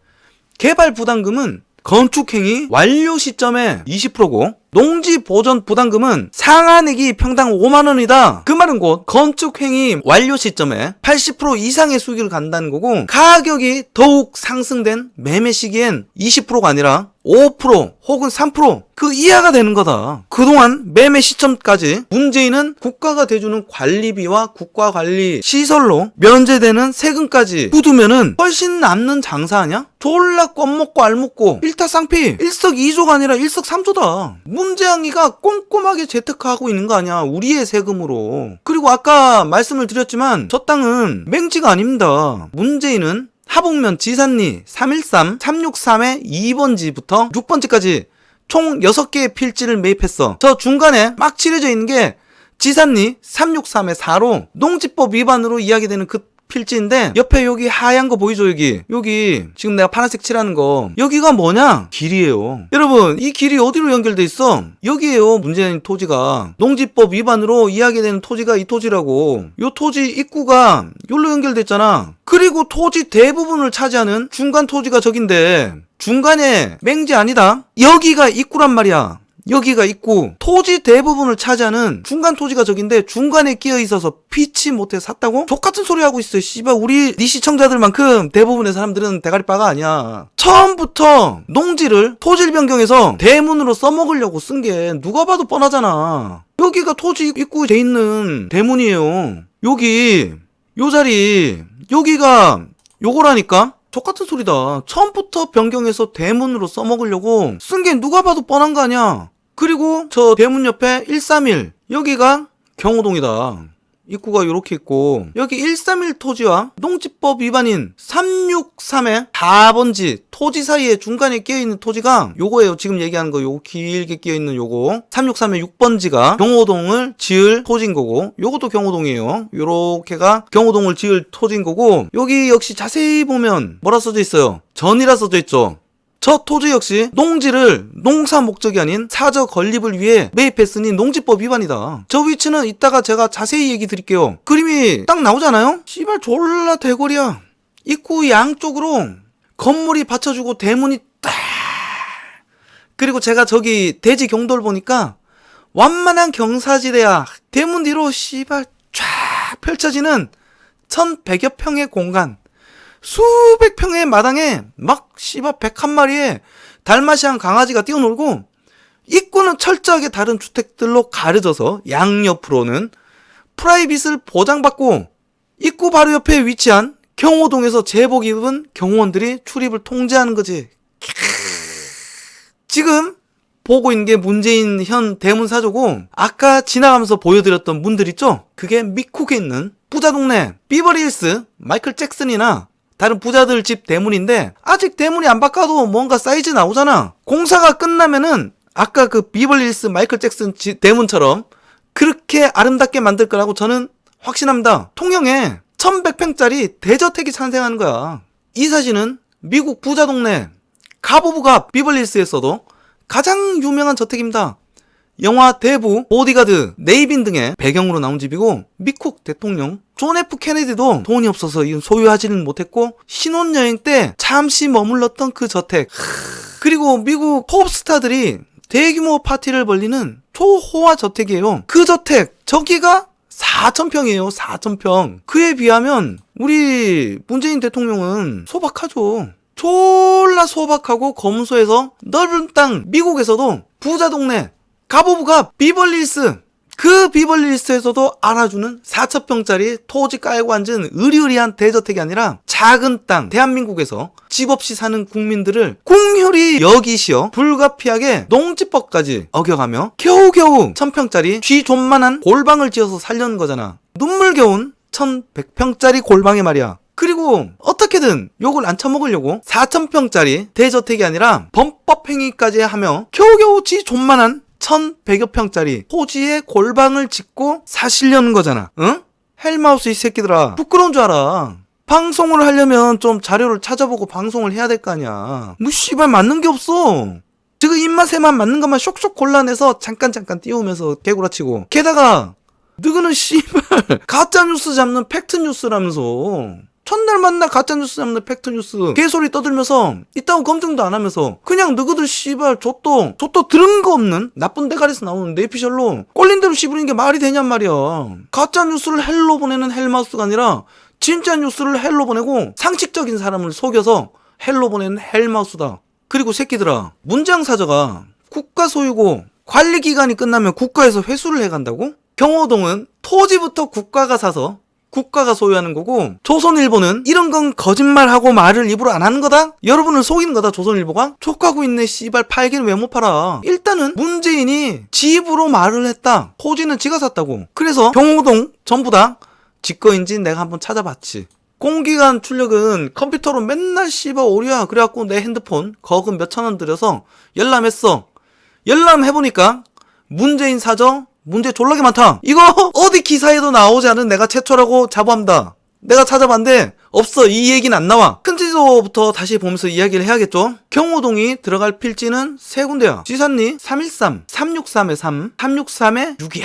개발 부담금은 건축행위 완료 시점에 20%고 농지 보전 부담금은 상한액이 평당 5만원이다. 그 말은 곧 건축행위 완료 시점에 80% 이상의 수익을 간다는 거고, 가격이 더욱 상승된 매매 시기엔 20%가 아니라 5% 혹은 3% 그 이하가 되는 거다. 그동안 매매 시점까지 문재인은 국가가 대주는 관리비와 국가관리 시설로 면제되는 세금까지 묻으면은 훨씬 남는 장사 아니야? 졸라 껌먹고 알먹고 일타쌍피, 일석이조가 아니라 일석삼조다. 문재양이가 꼼꼼하게 재테크하고 있는 거 아니야, 우리의 세금으로. 그리고 아까 말씀을 드렸지만 저 땅은 맹지가 아닙니다. 문재인은 하북면 지산리 313, 363의 2번지부터 6번지까지 총 6개의 필지를 매입했어. 저 중간에 막 칠해져 있는 게 지산리 363의 4로 농지법 위반으로 이야기되는 그 필지인데, 옆에 여기 하얀 거 보이죠? 여기 지금 내가 파란색 칠하는 거, 여기가 뭐냐? 길이에요. 여러분, 이 길이 어디로 연결돼 있어? 여기에요. 문재인 토지가 농지법 위반으로 이야기되는 토지가 이 토지라고. 요 토지 입구가 여기로 연결돼 있잖아. 그리고 토지 대부분을 차지하는 중간 토지가 저긴데 중간에 맹지 아니다? 여기가 입구란 말이야. 여기가 입구. 토지 대부분을 차지하는 중간 토지가 저긴데 중간에 끼어 있어서 피치 못해 샀다고? 족같은 소리 하고 있어. 씨발, 우리 네 시청자들만큼 대부분의 사람들은 대가리빠가 아니야. 처음부터 농지를 토지를 변경해서 대문으로 써먹으려고 쓴 게 누가 봐도 뻔하잖아. 여기가 토지 입구에 돼 있는 대문이에요. 여기 요 자리, 여기가 요거라니까? 족같은 소리다. 처음부터 변경해서 대문으로 써먹으려고 쓴 게 누가 봐도 뻔한 거 아니야. 그리고 저 대문 옆에 131, 여기가 경호동이다. 입구가 요렇게 있고, 여기 131 토지와 농지법 위반인 363의 4번지 토지 사이에 중간에 끼어있는 토지가 요거예요. 지금 얘기하는 거, 요거 길게 끼어있는 요거 363의 6번지가 경호동을 지을 토지인 거고, 요것도 경호동이에요. 요렇게가 경호동을 지을 토지인 거고, 여기 역시 자세히 보면 뭐라 써져 있어요? 전이라 써져 있죠. 저 토지 역시 농지를 농사 목적이 아닌 사저 건립을 위해 매입했으니 농지법 위반이다. 저 위치는 이따가 제가 자세히 얘기 드릴게요. 그림이 딱 나오잖아요? 씨발 졸라 대거리야. 입구 양쪽으로 건물이 받쳐주고 대문이 딱. 그리고 제가 저기 대지 경도를 보니까 완만한 경사지대야. 대문 뒤로 씨발 쫙 펼쳐지는 1100여 평의 공간. 수백 평의 마당에 막 씨발 101마리의 달마시안 강아지가 뛰어놀고, 입구는 철저하게 다른 주택들로 가려져서 양옆으로는 프라이빗을 보장받고 입구 바로 옆에 위치한 경호동에서 제복 입은 경호원들이 출입을 통제하는 거지. 지금 보고 있는 게 문재인 현 대문사저고, 아까 지나가면서 보여드렸던 문들 있죠? 그게 미국에 있는 부자 동네 비버리힐스 마이클 잭슨이나 다른 부자들 집 대문인데, 아직 대문이 안 바꿔도 뭔가 사이즈 나오잖아. 공사가 끝나면은 아까 그 비버리힐스 마이클 잭슨 집 대문처럼 그렇게 아름답게 만들 거라고 저는 확신합니다. 통영에 1100평짜리 대저택이 탄생하는 거야. 이 사진은 미국 부자 동네 갑오브갑 비벌리힐스에서도 가장 유명한 저택입니다. 영화 대부, 보디가드, 네이빈 등의 배경으로 나온 집이고, 미국 대통령 존 F 케네디도 돈이 없어서 이건 소유하지는 못했고 신혼여행 때 잠시 머물렀던 그 저택. 그리고 미국 톱스타들이 대규모 파티를 벌리는 초호화 저택이에요. 그 저택, 저기가 4,000평이에요. 4,000평. 그에 비하면 우리 문재인 대통령은 소박하죠. 졸라 소박하고 검소해서 넓은 땅, 미국에서도 부자 동네 갑오브갑 비벌리힐스, 그 비벌리힐스에서도 알아주는 4,000평짜리 토지 깔고 앉은 으리으리한 대저택이 아니라 작은 땅, 대한민국에서 집 없이 사는 국민들을 궁혈히 여기시어 불가피하게 농지법까지 어겨가며 겨우겨우 1,000평짜리 쥐존만한 골방을 지어서 살려는 거잖아. 눈물겨운 1,100평짜리 골방에 말이야. 그리고 어떻게든 욕을 안 처먹으려고 4,000평짜리 대저택이 아니라 범법행위까지 하며 겨우겨우 쥐존만한 1,100여 평짜리 토지에 골방을 짓고 사시려는 거잖아. 응? 헬마우스 이 새끼들아, 부끄러운 줄 알아. 방송을 하려면 좀 자료를 찾아보고 방송을 해야 될 거 아니야. 뭐 씨발 맞는 게 없어. 지금 입맛에만 맞는 것만 쇽쇽 골라내서 잠깐 띄우면서 개구라치고, 게다가 너희는 씨발 가짜뉴스 잡는 팩트뉴스라면서 첫날 만나 가짜뉴스 잡는 팩트뉴스 개소리 떠들면서 이따고 검증도 안 하면서 그냥 너희들 씨발 좆도 들은 거 없는 나쁜 대가리에서 나오는 내피셜로 꼴린 대로 씹으는 게 말이 되냔 말이야. 가짜뉴스를 헬로 보내는 헬마우스가 아니라 진짜 뉴스를 헬로 보내고 상식적인 사람을 속여서 헬로 보내는 헬마우스다. 그리고 새끼들아, 문재양 사저가 국가 소유고 관리기간이 끝나면 국가에서 회수를 해간다고? 경호동은 토지부터 국가가 사서 국가가 소유하는 거고, 조선일보는 이런 건 거짓말하고 말을 입으로 안 하는 거다? 여러분을 속이는 거다, 조선일보가? 족하고 있네, 씨발. 팔기는 왜 못 팔아? 일단은 문재인이 집으로 말을 했다. 토지는 지가 샀다고. 그래서 경호동 전부 다 지거인지 내가 한번 찾아봤지. 공기관 출력은 컴퓨터로 맨날 씨발 오류야. 그래갖고 내 핸드폰 거금 몇천 원 들여서 열람했어. 열람해보니까 문재인 사저 문제 졸라게 많다. 이거 어디 기사에도 나오지 않은 내가 최초라고 자부합니다. 내가 찾아봤는데 없어. 이 얘기는 안 나와. 큰 지도부터 다시 보면서 이야기를 해야겠죠. 경호동이 들어갈 필지는 세 군데야. 지산리 313, 363의 3, 363의 6이야.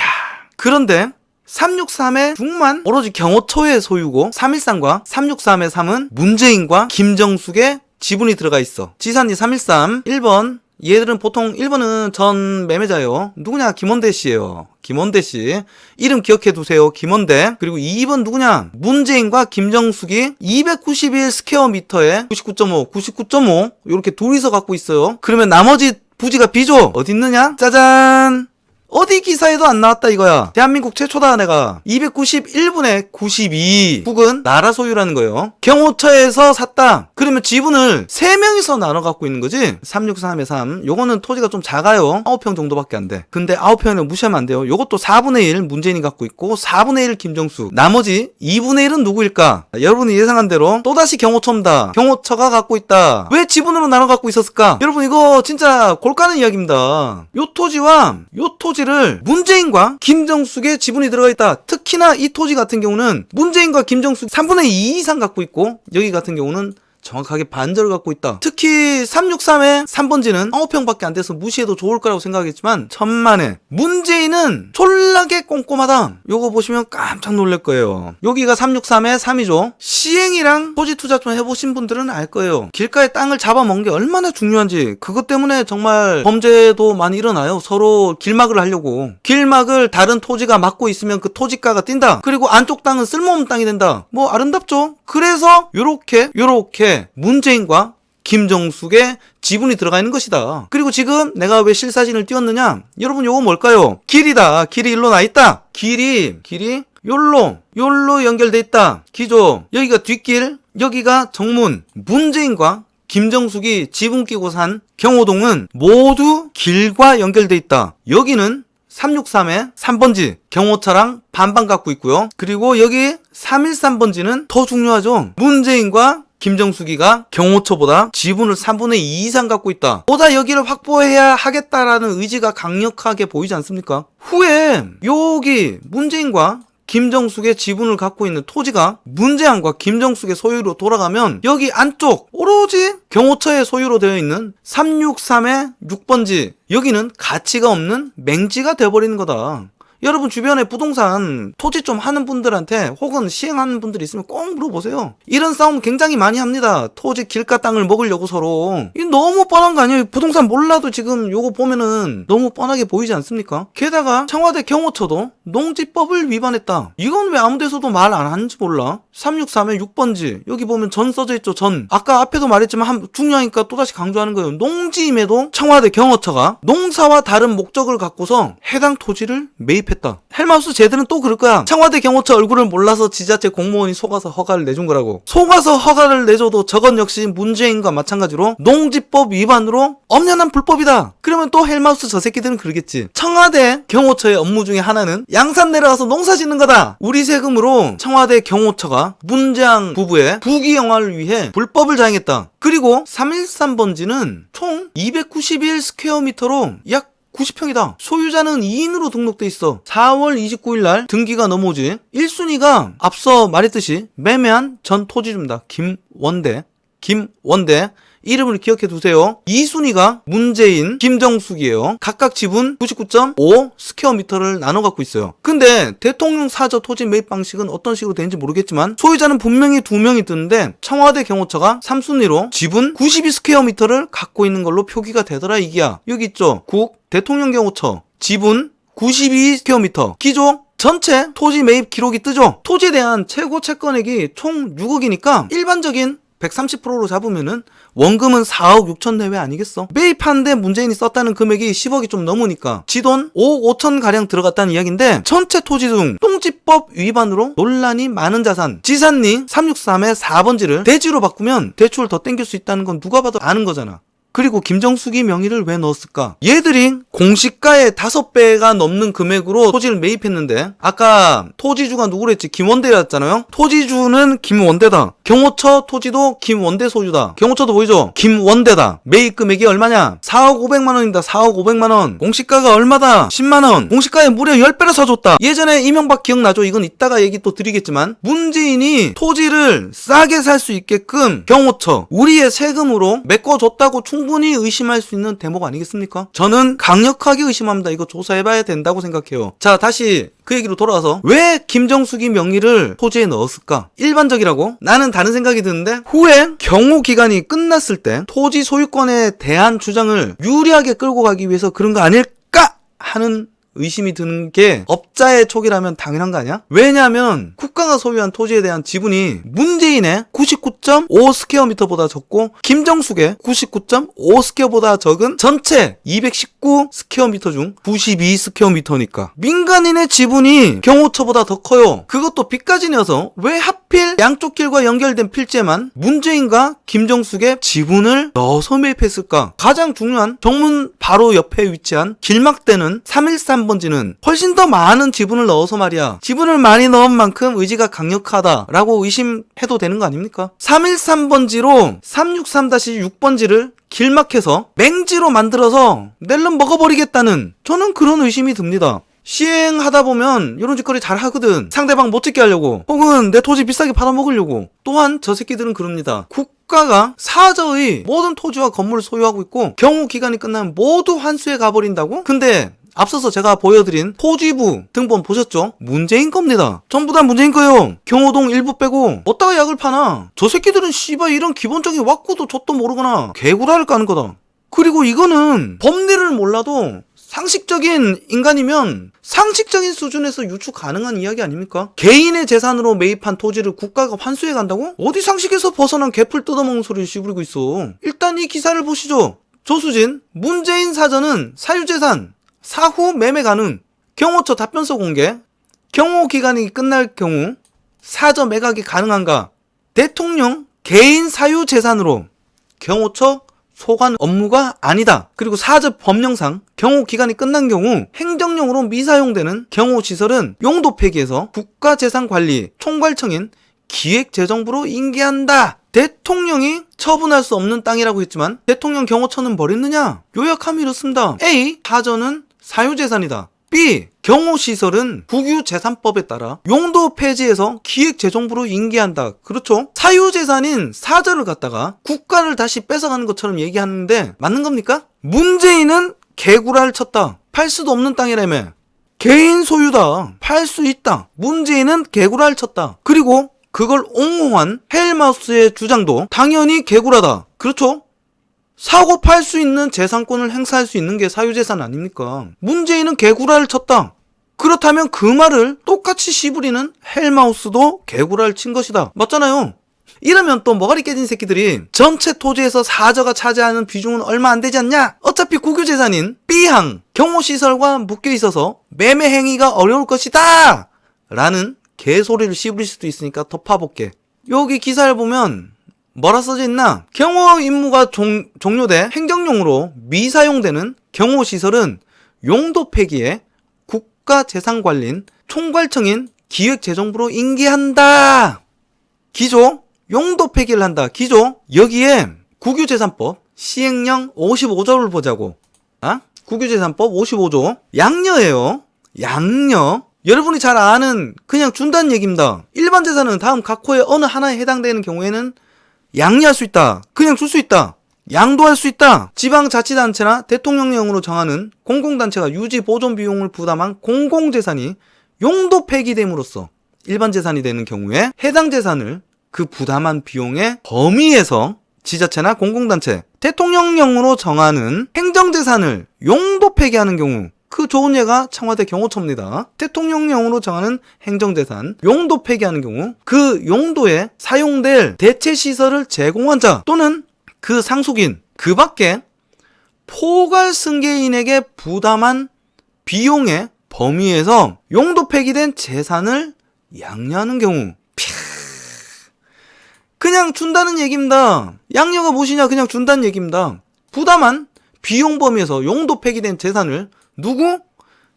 그런데 363의 6만 오로지 경호처의 소유고, 313과 363의 3은 문재인과 김정숙의 지분이 들어가 있어. 지산리 313 1번, 얘들은 보통 1번은 전 매매자예요. 누구냐? 김원대 씨예요. 김원대 씨. 이름 기억해 두세요. 김원대. 그리고 2번 누구냐? 문재인과 김정숙이 291 스퀘어미터에 99.5 이렇게 둘이서 갖고 있어요. 그러면 나머지 부지가 B조 어디 있느냐? 짜잔. 어디 기사에도 안 나왔다 이거야. 대한민국 최초다. 내가 291분의 92 국은 나라 소유라는 거예요. 경호처에서 샀다. 그러면 지분을 3명이서 나눠 갖고 있는 거지. 363의 3 요거는 토지가 좀 작아요. 9평 정도밖에 안 돼. 근데 9평을 무시하면 안 돼요. 요것도 4분의 1 문재인이 갖고 있고 4분의 1 김정숙, 나머지 2분의 1은 누구일까? 여러분이 예상한 대로 또다시 경호처입니다. 경호처가 갖고 있다. 왜 지분으로 나눠 갖고 있었을까? 여러분 이거 진짜 골 까는 이야기입니다. 요 토지와 요 토지를 문재인과 김정숙의 지분이 들어가 있다. 특히나 이 토지 같은 경우는 문재인과 김정숙 3분의 2 이상 갖고 있고, 여기 같은 경우는 정확하게 반절을 갖고 있다. 특히 363의 3번지는 9평밖에 안 돼서 무시해도 좋을 거라고 생각했지만 천만에 문재인은 졸라게 꼼꼼하다. 요거 보시면 깜짝 놀랄 거예요. 여기가 363의 3이죠. 시행이랑 토지 투자 좀 해보신 분들은 알 거예요. 길가에 땅을 잡아먹는 게 얼마나 중요한지. 그것 때문에 정말 범죄도 많이 일어나요. 서로 길막을 하려고. 길막을 다른 토지가 막고 있으면 그 토지가가 뛴다. 그리고 안쪽 땅은 쓸모없는 땅이 된다. 뭐 아름답죠? 그래서 요렇게 문재인과 김정숙의 지분이 들어가 있는 것이다. 그리고 지금 내가 왜 실사진을 띄웠느냐? 여러분 요거 뭘까요? 길이다. 길이 일로 나 있다. 길이 요로 연결돼 있다. 기조. 여기가 뒷길, 여기가 정문. 문재인과 김정숙이 지분 끼고 산 경호동은 모두 길과 연결돼 있다. 여기는 363의 3번지 경호차랑 반반 갖고 있고요. 그리고 여기 313번지는 더 중요하죠. 문재인과 김정숙이가 경호처보다 지분을 3분의 2 이상 갖고 있다. 보다 여기를 확보해야 하겠다라는 의지가 강력하게 보이지 않습니까? 후에 여기 문재인과 김정숙의 지분을 갖고 있는 토지가 문재인과 김정숙의 소유로 돌아가면 여기 안쪽 오로지 경호처의 소유로 되어 있는 363의 6번지 여기는 가치가 없는 맹지가 돼버리는 거다. 여러분 주변에 부동산 토지 좀 하는 분들한테 혹은 시행하는 분들이 있으면 꼭 물어보세요. 이런 싸움 굉장히 많이 합니다. 토지 길가 땅을 먹으려고 서로. 이 너무 뻔한 거 아니에요? 부동산 몰라도 지금 요거 보면은 너무 뻔하게 보이지 않습니까? 게다가 청와대 경호처도 농지법을 위반했다. 이건 왜 아무 데서도 말 안 하는지 몰라? 363의 6번지 여기 보면 전 써져 있죠. 전. 아까 앞에도 말했지만 중요하니까 또다시 강조하는 거예요. 농지임에도 청와대 경호처가 농사와 다른 목적을 갖고서 해당 토지를 매입했다. 헬마우스 쟤들은 또 그럴 거야. 청와대 경호처 얼굴을 몰라서 지자체 공무원이 속아서 허가를 내준 거라고. 속아서 허가를 내줘도 저건 역시 문재인과 마찬가지로 농지법 위반으로 엄연한 불법이다. 그러면 또 헬마우스 저 새끼들은 그러겠지. 청와대 경호처의 업무 중에 하나는 양산 내려가서 농사 짓는 거다. 우리 세금으로 청와대 경호처가 문재인 부부의 부귀 영화를 위해 불법을 자행했다. 그리고 313번지는 총 291 스퀘어미터로 약 90평이다. 소유자는 2인으로 등록돼 있어. 4월 29일 날 등기가 넘어오지. 1순위가 앞서 말했듯이 매매한 전 토지주입니다. 김원대. 이름을 기억해 두세요. 2순위가 문재인, 김정숙이에요. 각각 지분 99.5 스퀘어미터를 나눠 갖고 있어요. 근데 대통령 사저 토지 매입 방식은 어떤 식으로 되는지 모르겠지만 소유자는 분명히 2명이 뜨는데 청와대 경호처가 3순위로 지분 92 스퀘어미터를 갖고 있는 걸로 표기가 되더라 이기야. 여기 있죠. 대통령 경호처 지분 92 스퀘어미터 기조 전체 토지 매입 기록이 뜨죠. 토지에 대한 최고 채권액이 총 6억이니까 일반적인 130%로 잡으면은 원금은 4억 6천 내외 아니겠어? 매입하는데 문재인이 썼다는 금액이 10억이 좀 넘으니까 지돈 5억 5천 가량 들어갔다는 이야기인데 전체 토지 중 농지법 위반으로 논란이 많은 자산 지산리 363의 4번지를 대지로 바꾸면 대출을 더 땡길 수 있다는 건 누가 봐도 아는 거잖아. 그리고 김정숙이 명의를 왜 넣었을까? 얘들이 공시가의 5배가 넘는 금액으로 토지를 매입했는데 아까 토지주가 누구랬지? 김원대였잖아요. 토지주는 김원대다. 경호처 토지도 김원대 소유다. 경호처도 보이죠? 김원대다. 매입 금액이 얼마냐? 4억 5백만 원입니다. 4억 5백만 원. 공시가가 얼마다? 10만 원. 공시가에 무려 10배를 사줬다. 예전에 이명박 기억나죠? 이건 이따가 얘기 또 드리겠지만 문재인이 토지를 싸게 살 수 있게끔 경호처 우리의 세금으로 메꿔줬다고 충분히 의심할 수 있는 대목 아니겠습니까? 저는 강력하게 의심합니다. 이거 조사해봐야 된다고 생각해요. 자, 다시 그 얘기로 돌아와서 왜 김정숙이 명의를 토지에 넣었을까? 일반적이라고? 나는 다른 생각이 드는데 후에 경호 기간이 끝났을 때 토지 소유권에 대한 주장을 유리하게 끌고 가기 위해서 그런 거 아닐까 하는 의심이 드는 게 업자의 촉이라면 당연한 거 아니야? 왜냐하면 국가가 소유한 토지에 대한 지분이 문재인의 99.5 스퀘어미터보다 적고 김정숙의 99.5 스퀘어보다 적은 전체 219 스퀘어미터 중 92 스퀘어미터니까 민간인의 지분이 경호처보다 더 커요. 그것도 빚까지 내어서 왜 하필 양쪽 길과 연결된 필지에만 문재인과 김정숙의 지분을 넣어서 매입했을까? 가장 중요한 정문 바로 옆에 위치한 길막대는 313번지는 훨씬 더 많은 지분을 넣어서 말이야. 지분을 많이 넣은 만큼 의지가 강력하다라고 의심해도 되는 거 아닙니까? 313번지로 363-6번지를 길막해서 맹지로 만들어서 낼름 먹어버리겠다는 저는 그런 의심이 듭니다. 시행하다 보면 이런 짓거리 잘 하거든. 상대방 못 찍게 하려고 혹은 내 토지 비싸게 받아먹으려고. 또한 저 새끼들은 그럽니다. 국가가 사저의 모든 토지와 건물을 소유하고 있고 경호 기간이 끝나면 모두 환수해 가버린다고? 근데 앞서서 제가 보여드린 토지부 등본 보셨죠? 문재인 겁니다. 전부 다 문재인 거예요. 경호동 일부 빼고 어디다가 약을 파나? 저 새끼들은 씨발 이런 기본적인 왁구도 젖도 모르거나 개구라를 까는 거다. 그리고 이거는 법리를 몰라도 상식적인 인간이면 상식적인 수준에서 유추 가능한 이야기 아닙니까? 개인의 재산으로 매입한 토지를 국가가 환수해 간다고? 어디 상식에서 벗어난 개풀 뜯어먹는 소리를 씹으리고 있어. 일단 이 기사를 보시죠. 조수진, 문재인 사저는 사유재산, 사후 매매 가능, 경호처 답변서 공개, 경호 기간이 끝날 경우 사저 매각이 가능한가? 대통령 개인 사유 재산으로 경호처 소관 업무가 아니다. 그리고 사저 법령상 경호 기간이 끝난 경우 행정용으로 미사용되는 경호시설은 용도 폐기해서 국가재산관리 총괄청인 기획재정부로 인계한다. 대통령이 처분할 수 없는 땅이라고 했지만 대통령 경호처는 버렸느냐? 요약하면 이렇습니다. A. 사저는 사유재산이다. B. 경호시설은 국유재산법에 따라 용도 폐지해서 기획재정부로 인계한다. 그렇죠? 사유재산인 사저를 갖다가 국가를 다시 뺏어가는 것처럼 얘기하는데 맞는 겁니까? 문재인은 개구라를 쳤다. 팔 수도 없는 땅이라며. 개인 소유다. 팔 수 있다. 문재인은 개구라를 쳤다. 그리고 그걸 옹호한 헬마우스의 주장도 당연히 개구라다. 그렇죠? 사고 팔 수 있는 재산권을 행사할 수 있는 게 사유재산 아닙니까? 문재인은 개구라를 쳤다. 그렇다면 그 말을 똑같이 씹으리는 헬마우스도 개구라를 친 것이다. 맞잖아요. 이러면 또 머가리 깨진 새끼들이 전체 토지에서 사저가 차지하는 비중은 얼마 안 되지 않냐? 어차피 국유재산인 B항 경호시설과 묶여있어서 매매 행위가 어려울 것이다! 라는 개소리를 씹으릴 수도 있으니까 더 파볼게. 여기 기사를 보면 뭐라 써져 있나? 경호 임무가 종료돼 행정용으로 미사용되는 경호시설은 용도 폐기에 국가재산관리인 총괄청인 기획재정부로 인계한다. 기조 용도 폐기를 한다. 기조 여기에 국유재산법 시행령 55조를 보자고. 국유재산법 55조 양녀예요. 양녀. 여러분이 잘 아는 그냥 준다는 얘기입니다. 일반 재산은 다음 각 호의 어느 하나에 해당되는 경우에는 양리할 수 있다. 그냥 줄 수 있다. 양도할 수 있다. 지방자치단체나 대통령령으로 정하는 공공단체가 유지 보존 비용을 부담한 공공재산이 용도 폐기됨으로써 일반 재산이 되는 경우에 해당 재산을 그 부담한 비용의 범위에서 지자체나 공공단체, 대통령령으로 정하는 행정재산을 용도 폐기하는 경우 그 좋은 예가 청와대 경호처입니다. 대통령령으로 정하는 행정재산 용도 폐기하는 경우 그 용도에 사용될 대체시설을 제공한 자 또는 그 상속인 그 밖에 포괄 승계인에게 부담한 비용의 범위에서 용도 폐기된 재산을 양려하는 경우 그냥 준다는 얘기입니다. 양려가 무엇이냐 그냥 준다는 얘기입니다. 부담한 비용 범위에서 용도 폐기된 재산을 누구?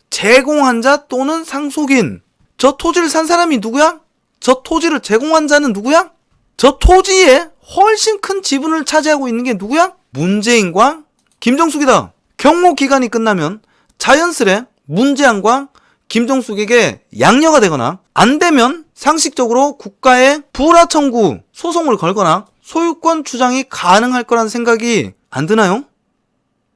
제공한 자 또는 상속인. 저 토지를 산 사람이 누구야? 저 토지를 제공한 자는 누구야? 저 토지에 훨씬 큰 지분을 차지하고 있는 게 누구야? 문재인과 김정숙이다. 경호 기간이 끝나면 자연스레 문재인과 김정숙에게 양녀가 되거나 안 되면 상식적으로 국가에 불화 청구 소송을 걸거나 소유권 주장이 가능할 거란 생각이 안 드나요?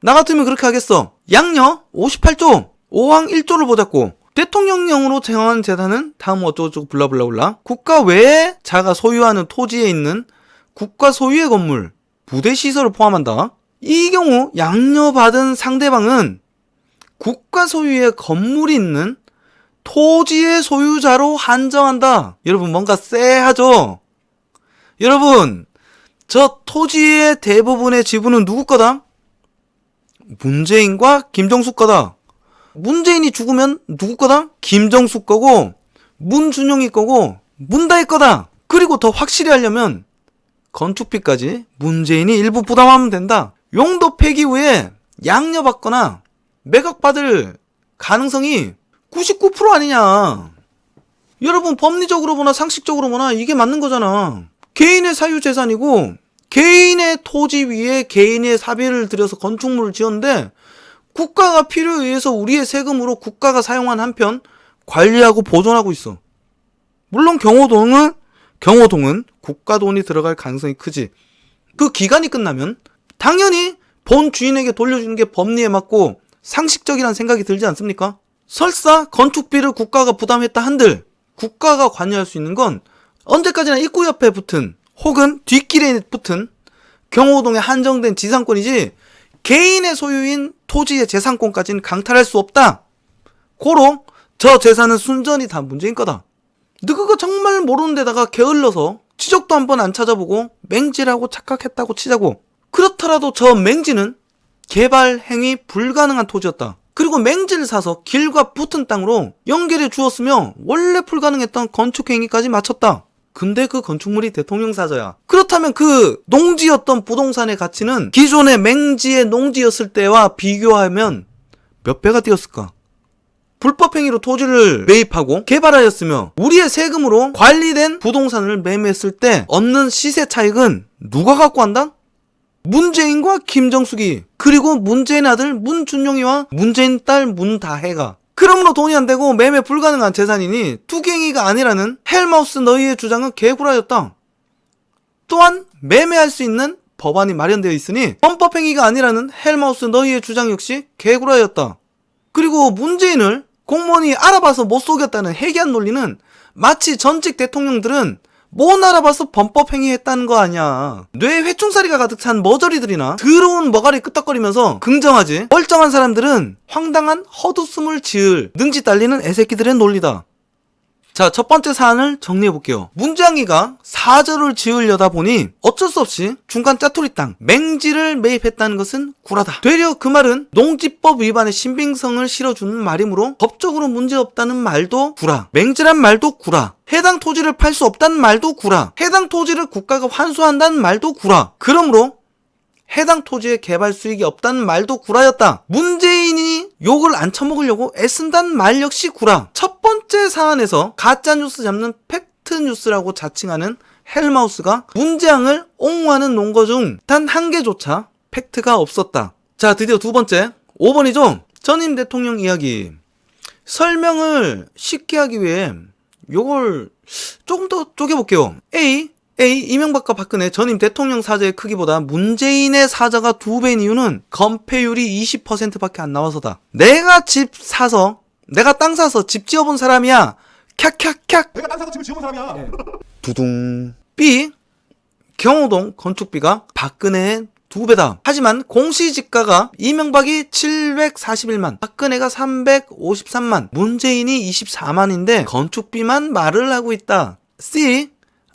나 같으면 그렇게 하겠어. 양녀 58조 5항 1조를 보자고. 대통령령으로 정한 재산은 다음 어쩌고저쩌고 블라블라블라 국가 외에 자가 소유하는 토지에 있는 국가 소유의 건물, 부대시설을 포함한다. 이 경우 양녀받은 상대방은 국가 소유의 건물이 있는 토지의 소유자로 한정한다. 여러분 뭔가 쎄하죠? 여러분 저 토지의 대부분의 지분은 누구 거다? 문재인과 김정숙 거다. 문재인이 죽으면 누구 거다? 김정숙 거고 문준용이 거고 문다혜 거다. 그리고 더 확실히 하려면 건축비까지 문재인이 일부 부담하면 된다. 용도 폐기 후에 양려받거나 매각받을 가능성이 99% 아니냐. 여러분 법리적으로 보나 상식적으로 보나 이게 맞는 거잖아. 개인의 사유재산이고 개인의 토지 위에 개인의 사비를 들여서 건축물을 지었는데 국가가 필요에 의해서 우리의 세금으로 국가가 사용한 한편 관리하고 보존하고 있어. 물론 경호동은 국가 돈이 들어갈 가능성이 크지. 그 기간이 끝나면 당연히 본 주인에게 돌려주는 게 법리에 맞고 상식적이란 생각이 들지 않습니까? 설사 건축비를 국가가 부담했다 한들 국가가 관여할 수 있는 건 언제까지나 입구 옆에 붙은 혹은 뒷길에 붙은 경호동에 한정된 지상권이지 개인의 소유인 토지의 재산권까지는 강탈할 수 없다. 고로 저 재산은 순전히 다 문재인 거다. 너 그거 정말 모르는 데다가 게을러서 지적도 한번 안 찾아보고 맹지라고 착각했다고 치자고. 그렇더라도 저 맹지는 개발 행위 불가능한 토지였다. 그리고 맹지를 사서 길과 붙은 땅으로 연결해 주었으며 원래 불가능했던 건축 행위까지 마쳤다. 근데 그 건축물이 대통령 사저야. 그렇다면 그 농지였던 부동산의 가치는 기존의 맹지의 농지였을 때와 비교하면 몇 배가 뛰었을까? 불법 행위로 토지를 매입하고 개발하였으며 우리의 세금으로 관리된 부동산을 매매했을 때 얻는 시세 차익은 누가 갖고 한다? 문재인과 김정숙이, 그리고 문재인 아들 문준용이와 문재인 딸 문다혜가. 그러므로 돈이 안 되고 매매 불가능한 재산이니 투기행위가 아니라는 헬마우스 너희의 주장은 개구라였다. 또한 매매할 수 있는 법안이 마련되어 있으니 범법행위가 아니라는 헬마우스 너희의 주장 역시 개구라였다. 그리고 문재인을 공무원이 알아봐서 못 속였다는 해괴한 논리는 마치 전직 대통령들은 못 알아봐서 범법행위했다는 거 아니야. 뇌에 회충살이가 가득 찬 머저리들이나 더러운 머가리 끄떡거리면서 긍정하지, 멀쩡한 사람들은 황당한 헛웃음을 지을 능지 딸리는 애새끼들의 논리다. 자, 첫 번째 사안을 정리해볼게요. 문재양이가 사저를 지으려다 보니 어쩔 수 없이 중간 짜투리 땅 맹지를 매입했다는 것은 구라다. 되려 그 말은 농지법 위반의 신빙성을 실어주는 말이므로 법적으로 문제없다는 말도 구라, 맹지란 말도 구라, 해당 토지를 팔 수 없다는 말도 구라, 해당 토지를 국가가 환수한다는 말도 구라. 그러므로 해당 토지의 개발 수익이 없다는 말도 구라였다. 문재인이 욕을 안 처먹으려고 애쓴다는 말 역시 구라. 첫 번째 사안에서 가짜뉴스 잡는 팩트뉴스라고 자칭하는 헬마우스가 문재양을 옹호하는 논거 중 단 한 개조차 팩트가 없었다. 자, 드디어 두 번째 5번이죠. 전임 대통령 이야기. 설명을 쉽게 하기 위해 요걸 조금 더 쪼개볼게요. A. 이명박과 박근혜 전임 대통령 사저의 크기보다 문재인의 사저가 2배인 이유는 건폐율이 20%밖에 안 나와서다. 내가 땅 사서 집 지어본 사람이야. 캬캬캬. 내가 땅 사서 집을 지어본 사람이야. 두둥. B. 경호동 건축비가 박근혜의 2배다. 하지만 공시지가가 이명박이 741만, 박근혜가 353만, 문재인이 24만인데 건축비만 말을 하고 있다. C.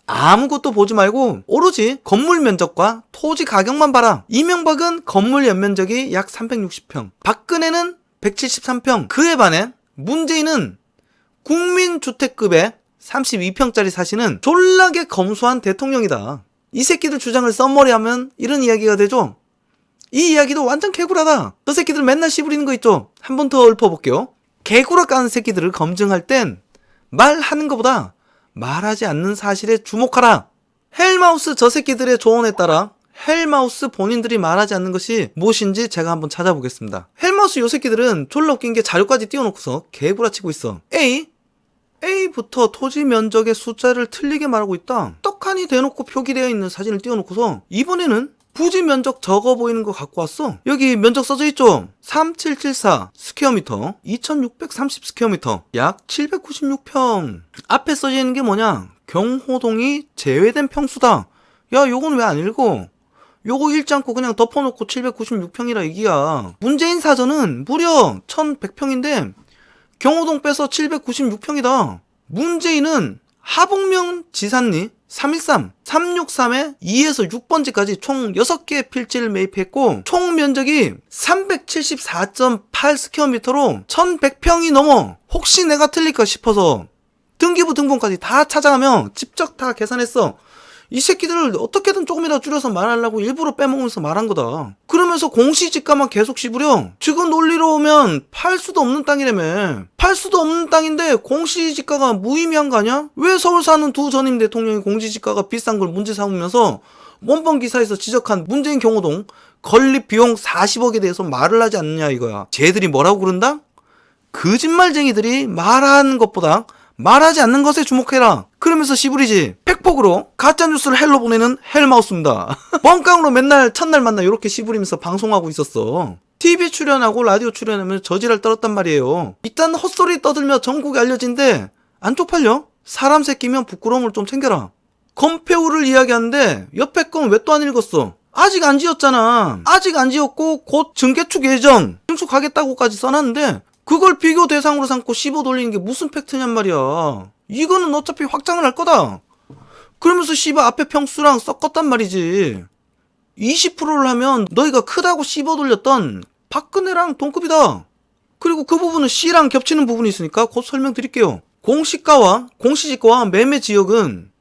아무것도 보지 말고 오로지 건물 면적과 토지 가격만 봐라. 이명박은 건물 연면적이 약 360평, 박근혜는 173평. 그에 반해 문재인은 국민주택급의 32평짜리 사시는 졸라게 검소한 대통령이다. 이 새끼들 주장을 썸머리하면 이런 이야기가 되죠. 이 이야기도 완전 개구라다. 저 새끼들 맨날 씨부리는 거 있죠. 한 번 더 읊어볼게요. 개구라 까는 새끼들을 검증할 땐 말하는 것보다 말하지 않는 사실에 주목하라. 헬마우스 저 새끼들의 조언에 따라 헬마우스 본인들이 말하지 않는 것이 무엇인지 제가 한번 찾아보겠습니다. 헬마우스 요 새끼들은 졸라 웃긴 게 자료까지 띄워놓고서 개구라치고 있어. A부터 토지 면적의 숫자를 틀리게 말하고 있다. 떡하니 대놓고 표기되어 있는 사진을 띄워놓고서 이번에는 부지 면적 적어 보이는 거 갖고 왔어. 여기 면적 써져 있죠. 3774 스퀘어미터, 2630 스퀘어미터, 약 796평. 앞에 써져 있는 게 뭐냐? 경호동이 제외된 평수다. 야, 요건 왜 안 읽어? 요거 읽지 않고 그냥 덮어놓고 796평이라 얘기야. 문재인 사저는 무려 1100평인데 경호동 빼서 796평이다. 문재인은 하북면 지산리 313, 363에 2에서 6번지까지 총 6개의 필지를 매입했고 총 면적이 374.8 스퀘어미터로 1100평이 넘어. 혹시 내가 틀릴까 싶어서 등기부 등본까지 다 찾아가며 직접 다 계산했어. 이 새끼들을 어떻게든 조금이라도 줄여서 말하려고 일부러 빼먹으면서 말한 거다. 그러면서 공시지가만 계속 씹으려. 지금 논리로 오면 팔 수도 없는 땅이라며. 팔 수도 없는 땅인데 공시지가가 무의미한 거 아니야? 왜 서울 사는 두 전임 대통령이 공시지가가 비싼 걸 문제 삼으면서 원본 기사에서 지적한 문재인 경호동 건립 비용 40억에 대해서 말을 하지 않느냐 이거야. 쟤들이 뭐라고 그런다? 거짓말쟁이들이 말하는 것보다 말하지 않는 것에 주목해라. 그러면서 씨부리지. 팩폭으로 가짜뉴스를 헬로 보내는 헬마우스입니다. 뻥깡으로 맨날 첫날 만나 이렇게 씨부리면서 방송하고 있었어. TV 출연하고 라디오 출연하면 저지랄 떨었단 말이에요. 이딴 헛소리 떠들며 전국에 알려진데 안 쪽팔려? 사람 새끼면 부끄러움을 좀 챙겨라. 건폐율을 이야기하는데 옆에 건 왜 또 안 읽었어? 아직 안 지었잖아. 아직 안 지었고 곧 증개축 예정, 증축하겠다고까지 써놨는데 그걸 비교 대상으로 삼고 씹어 돌리는 게 무슨 팩트냔 말이야. 이거는 어차피 확장을 할 거다. 그러면서 씨발 앞에 평수랑 섞었단 말이지. 20%를 하면 너희가 크다고 씹어 돌렸던 박근혜랑 동급이다. 그리고 그 부분은 C랑 겹치는 부분이 있으니까 곧 설명드릴게요. 공시가와 공시지가와 매매 지역은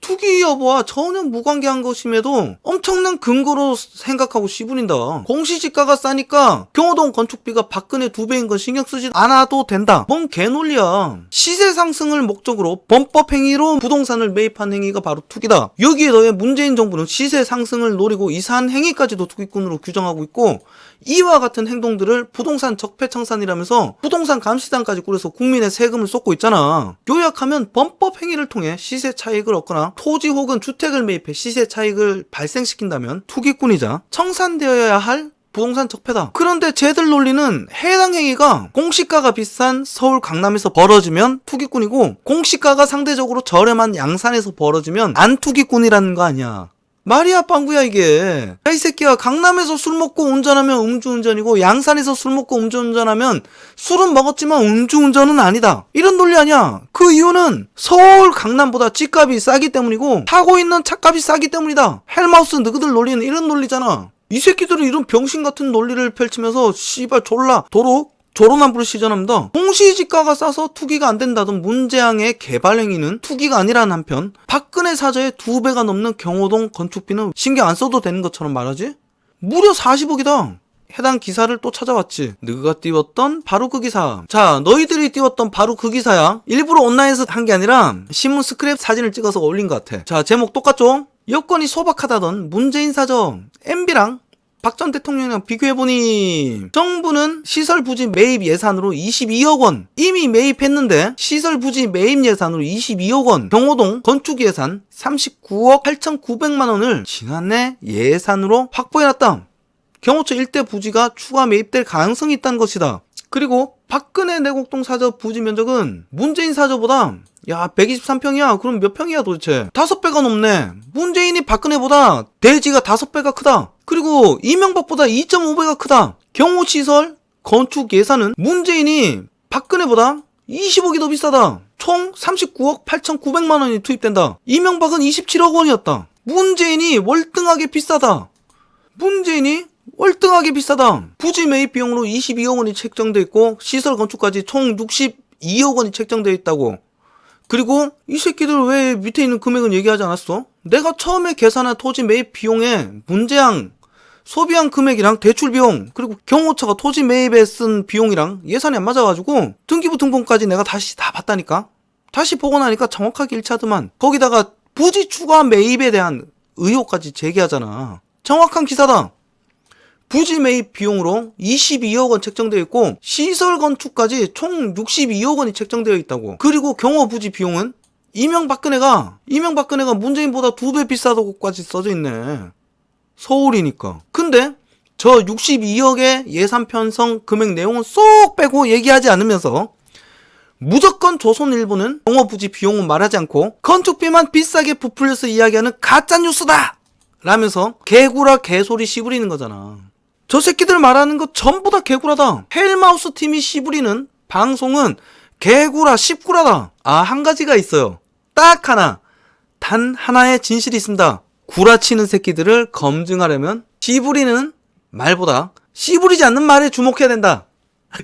투기 여부와 전혀 무관계한 것임에도 엄청난 근거로 생각하고 씨부린다. 공시지가가 싸니까 경호동 건축비가 박근혜 2배인 건 신경 쓰지 않아도 된다. 뭔 개논리야. 시세 상승을 목적으로 범법 행위로 부동산을 매입한 행위가 바로 투기다. 여기에 더해 문재인 정부는 시세 상승을 노리고 이사한 행위까지도 투기꾼으로 규정하고 있고, 이와 같은 행동들을 부동산 적폐청산이라면서 부동산 감시단까지 꾸려서 국민의 세금을 쏟고 있잖아. 요약하면 범법 행위를 통해 시세 차익을 얻거나 토지 혹은 주택을 매입해 시세 차익을 발생시킨다면 투기꾼이자 청산되어야 할 부동산 적폐다. 그런데 쟤들 논리는 해당 행위가 공시가가 비싼 서울 강남에서 벌어지면 투기꾼이고, 공시가가 상대적으로 저렴한 양산에서 벌어지면 안 투기꾼이라는 거 아니야. 말이야 빵구야 이게. 야 이 새끼야, 강남에서 술 먹고 운전하면 음주운전이고 양산에서 술 먹고 음주운전하면 술은 먹었지만 음주운전은 아니다. 이런 논리 아니야. 그 이유는 서울 강남보다 집값이 싸기 때문이고 타고 있는 차값이 싸기 때문이다. 헬마우스 너희들 논리는 이런 논리잖아. 이 새끼들은 이런 병신 같은 논리를 펼치면서 씨발 졸라 도로 조론한부를 시전합니다. 공시지가가 싸서 투기가 안 된다던 문재양의 개발 행위는 투기가 아니라는 한편, 박근혜 사저의 2배가 넘는 경호동 건축비는 신경 안 써도 되는 것처럼 말하지? 무려 40억이다. 해당 기사를 또 찾아왔지. 너가 띄웠던 바로 그 기사. 자, 너희들이 띄웠던 바로 그 기사야. 일부러 온라인에서 한 게 아니라 신문 스크랩 사진을 찍어서 올린 것 같아. 자, 제목 똑같죠? 여건이 소박하다던 문재인 사저 MB랑 박 전 대통령이랑 비교해보니 정부는 시설 부지 매입 예산으로 22억 원 이미 매입했는데, 시설 부지 매입 예산으로 22억 원, 경호동 건축 예산 39억 8,900만 원을 지난해 예산으로 확보해놨다. 경호처 일대 부지가 추가 매입될 가능성이 있다는 것이다. 그리고 박근혜 내곡동 사저 부지 면적은 문재인 사저보다 123평이야. 그럼 몇 평이야 도대체? 5배가 넘네. 문재인이 박근혜보다 대지가 5배가 크다. 그리고 이명박보다 2.5배가 크다. 경호시설 건축 예산은 문재인이 박근혜보다 20억이 더 비싸다. 총 39억 8,900만 원이 투입된다. 이명박은 27억 원이었다. 문재인이 월등하게 비싸다. 부지 매입 비용으로 22억 원이 책정돼 있고 시설 건축까지 총 62억 원이 책정돼 있다고. 그리고 이 새끼들 왜 밑에 있는 금액은 얘기하지 않았어? 내가 처음에 계산한 토지 매입 비용에 문재양 소비한 금액이랑 대출 비용, 그리고 경호처가 토지 매입에 쓴 비용이랑 예산이 안 맞아가지고 등기부 등본까지 내가 다시 다 봤다니까? 다시 보고 나니까 정확하게 일치하더만. 거기다가 부지 추가 매입에 대한 의혹까지 제기하잖아. 정확한 기사다. 부지 매입 비용으로 22억 원 책정되어 있고 시설 건축까지 총 62억 원이 책정되어 있다고. 그리고 경호 부지 비용은 이명박근혜가 문재인보다 2배 비싸다고까지 써져 있네. 서울이니까. 근데 저 62억의 예산 편성 금액 내용은 쏙 빼고 얘기하지 않으면서 무조건 조선일보는 경호 부지 비용은 말하지 않고 건축비만 비싸게 부풀려서 이야기하는 가짜뉴스다! 라면서 개구라 개소리 씨부리는 거잖아. 저 새끼들 말하는 거 전부 다 개구라다. 헬마우스 팀이 씨부리는 방송은 개구라 씹구라다. 한 가지가 있어요. 딱 하나. 단 하나의 진실이 있습니다. 구라치는 새끼들을 검증하려면 씨부리는 말보다 씨부리지 않는 말에 주목해야 된다.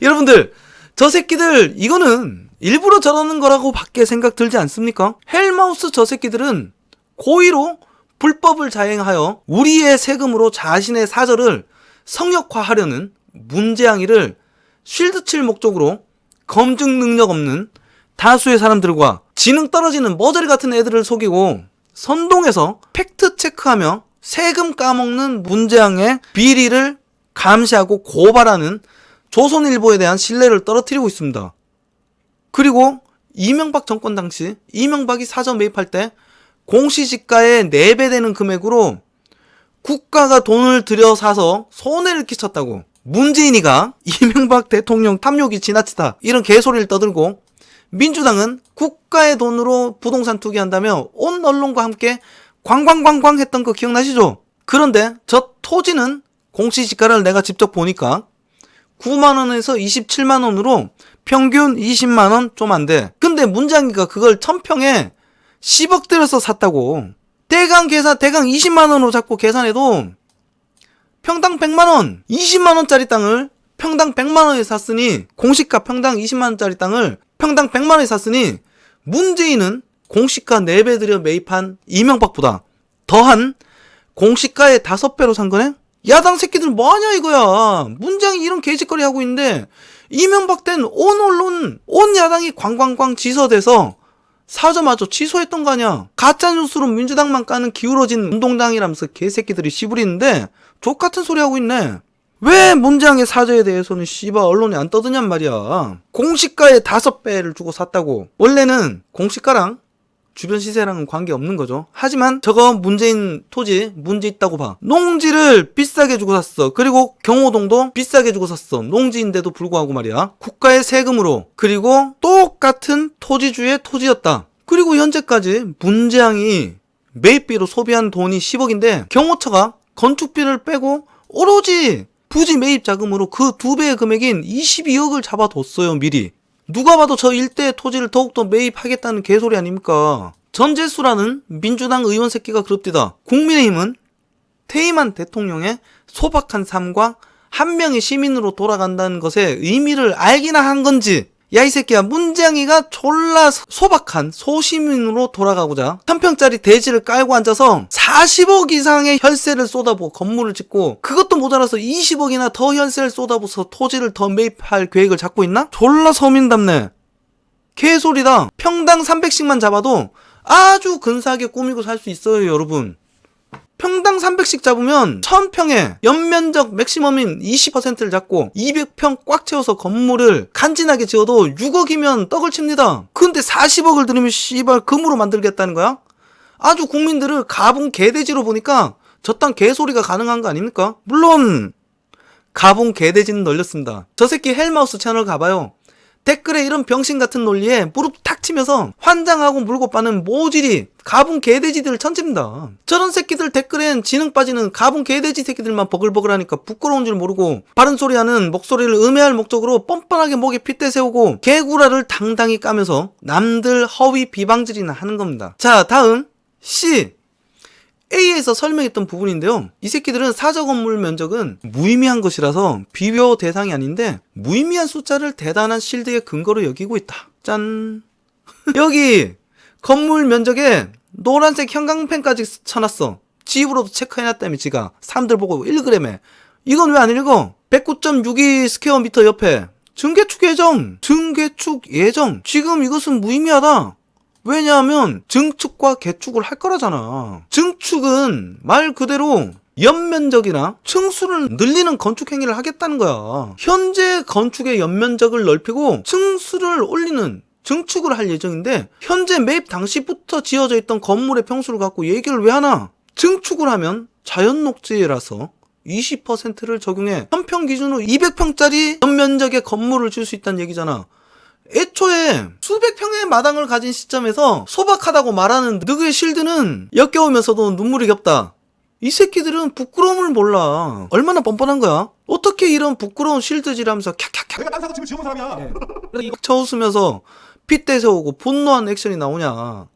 여러분들, 저 새끼들 이거는 일부러 저러는 거라고 밖에 생각 들지 않습니까? 헬마우스 저 새끼들은 고의로 불법을 자행하여 우리의 세금으로 자신의 사저를 성역화하려는 문재양이를 쉴드 칠 목적으로 검증 능력 없는 다수의 사람들과 지능 떨어지는 머저리 같은 애들을 속이고 선동해서 팩트 체크하며 세금 까먹는 문재양의 비리를 감시하고 고발하는 조선일보에 대한 신뢰를 떨어뜨리고 있습니다. 그리고 이명박 정권 당시 이명박이 사저 매입할 때 공시지가의 4배 되는 금액으로 국가가 돈을 들여 사서 손해를 끼쳤다고. 문재인이가 이명박 대통령 탐욕이 지나치다 이런 개소리를 떠들고, 민주당은 국가의 돈으로 부동산 투기한다며 온 언론과 함께 광광광광 했던 거 기억나시죠? 그런데 저 토지는 공시지가를 내가 직접 보니까 9만원에서 27만원으로 평균 20만원 좀 안 돼. 근데 문장이가 그걸 1000평에 10억 들여서 샀다고. 대강 20만원으로 잡고 계산해도 평당 100만원, 20만원짜리 땅을 평당 100만원에 샀으니, 공시가 평당 20만원짜리 땅을 평당 100만원에 샀으니, 문재인은 공시가 4배 들여 매입한 이명박보다 더한 공시가의 5배로 산 거네? 야당 새끼들 뭐하냐 이거야. 문장이 이런 개짓거리 하고 있는데 이명박 때는 온 언론, 온 야당이 광광광 지서대서 사저마저 취소했던 거 아니야. 가짜뉴스로 민주당만 까는 기울어진 운동당이라면서 개새끼들이 씨부리는데 족같은 소리 하고 있네. 왜 문장의 사저에 대해서는 씨발 언론이 안 떠드냔 말이야. 공시가의 5배를 주고 샀다고. 원래는 공시가랑 주변 시세랑은 관계없는 거죠. 하지만 저거 문재인 토지 문제 있다고 봐. 농지를 비싸게 주고 샀어. 그리고 경호동도 비싸게 주고 샀어. 농지인데도 불구하고 말이야. 국가의 세금으로. 그리고 똑같은 토지주의 토지였다. 그리고 현재까지 문재양이 매입비로 소비한 돈이 10억인데 경호처가 건축비를 빼고 오로지 부지 매입 자금으로 그 2배의 금액인 22억을 잡아뒀어요. 미리. 누가 봐도 저 일대의 토지를 더욱더 매입하겠다는 개소리 아닙니까? 전재수라는 민주당 의원 새끼가 그럽디다. 국민의힘은 퇴임한 대통령의 소박한 삶과 한 명의 시민으로 돌아간다는 것의 의미를 알기나 한 건지, 야 이 새끼야, 문재양이가 졸라 소박한 소시민으로 돌아가고자 1000평짜리 대지를 깔고 앉아서 40억 이상의 혈세를 쏟아부어 건물을 짓고, 그것도 모자라서 20억이나 더 혈세를 쏟아부어서 토지를 더 매입할 계획을 잡고 있나? 졸라 서민답네. 개소리다. 평당 300씩만 잡아도 아주 근사하게 꾸미고 살 수 있어요 여러분. 평당 300씩 잡으면 1000평에 연면적 맥시멈인 20%를 잡고 200평 꽉 채워서 건물을 간지나게 지어도 6억이면 떡을 칩니다. 근데 40억을 들이면 씨발 금으로 만들겠다는 거야? 아주 국민들을 가붕 개돼지로 보니까 저 땅 개소리가 가능한 거 아닙니까? 물론 가붕 개돼지는 널렸습니다. 저 새끼 헬마우스 채널 가봐요. 댓글에 이런 병신 같은 논리에 무릎 탁 치면서 환장하고 물고 빠는 모질이 가붕 개돼지들 천집니다. 저런 새끼들 댓글엔 지능 빠지는 가붕 개돼지 새끼들만 버글버글하니까 부끄러운 줄 모르고 바른 소리하는 목소리를 음해할 목적으로 뻔뻔하게 목에 핏대 세우고 개구라를 당당히 까면서 남들 허위 비방질이나 하는 겁니다. 자, 다음 C. A에서 설명했던 부분인데요. 이 새끼들은 사저 건물 면적은 무의미한 것이라서 비교 대상이 아닌데 무의미한 숫자를 대단한 실드의 근거로 여기고 있다. 짠. 여기 건물 면적에 노란색 형광펜까지 쳐놨어. 지 입으로도 체크해놨다며 지가. 사람들 보고 1g에. 이건 왜 안 읽어? 109.62 스퀘어미터 옆에 증개축 예정. 증개축 예정. 지금 이것은 무의미하다. 왜냐하면 증축과 개축을 할 거라잖아. 증축은 말 그대로 연면적이나 층수를 늘리는 건축 행위를 하겠다는 거야. 현재 건축의 연면적을 넓히고 층수를 올리는 증축을 할 예정인데 현재 매입 당시부터 지어져 있던 건물의 평수를 갖고 얘기를 왜 하나? 증축을 하면 자연 녹지라서 20%를 적용해 1000평 기준으로 200평짜리 연면적의 건물을 지을 수 있다는 얘기잖아. 애초에 수백 평의 마당을 가진 시점에서 소박하다고 말하는 너그의 실드는 역겨우면서도 눈물이 겹다. 이 새끼들은 부끄러움을 몰라. 얼마나 뻔뻔한 거야? 어떻게 이런 부끄러운 실드질하면서 캬캬캬 내가 딴 사고 집을 지어본 사람이야. 예. 그래서 이거 쳐웃으면서 핏대 세우고 분노한 액션이 나오냐.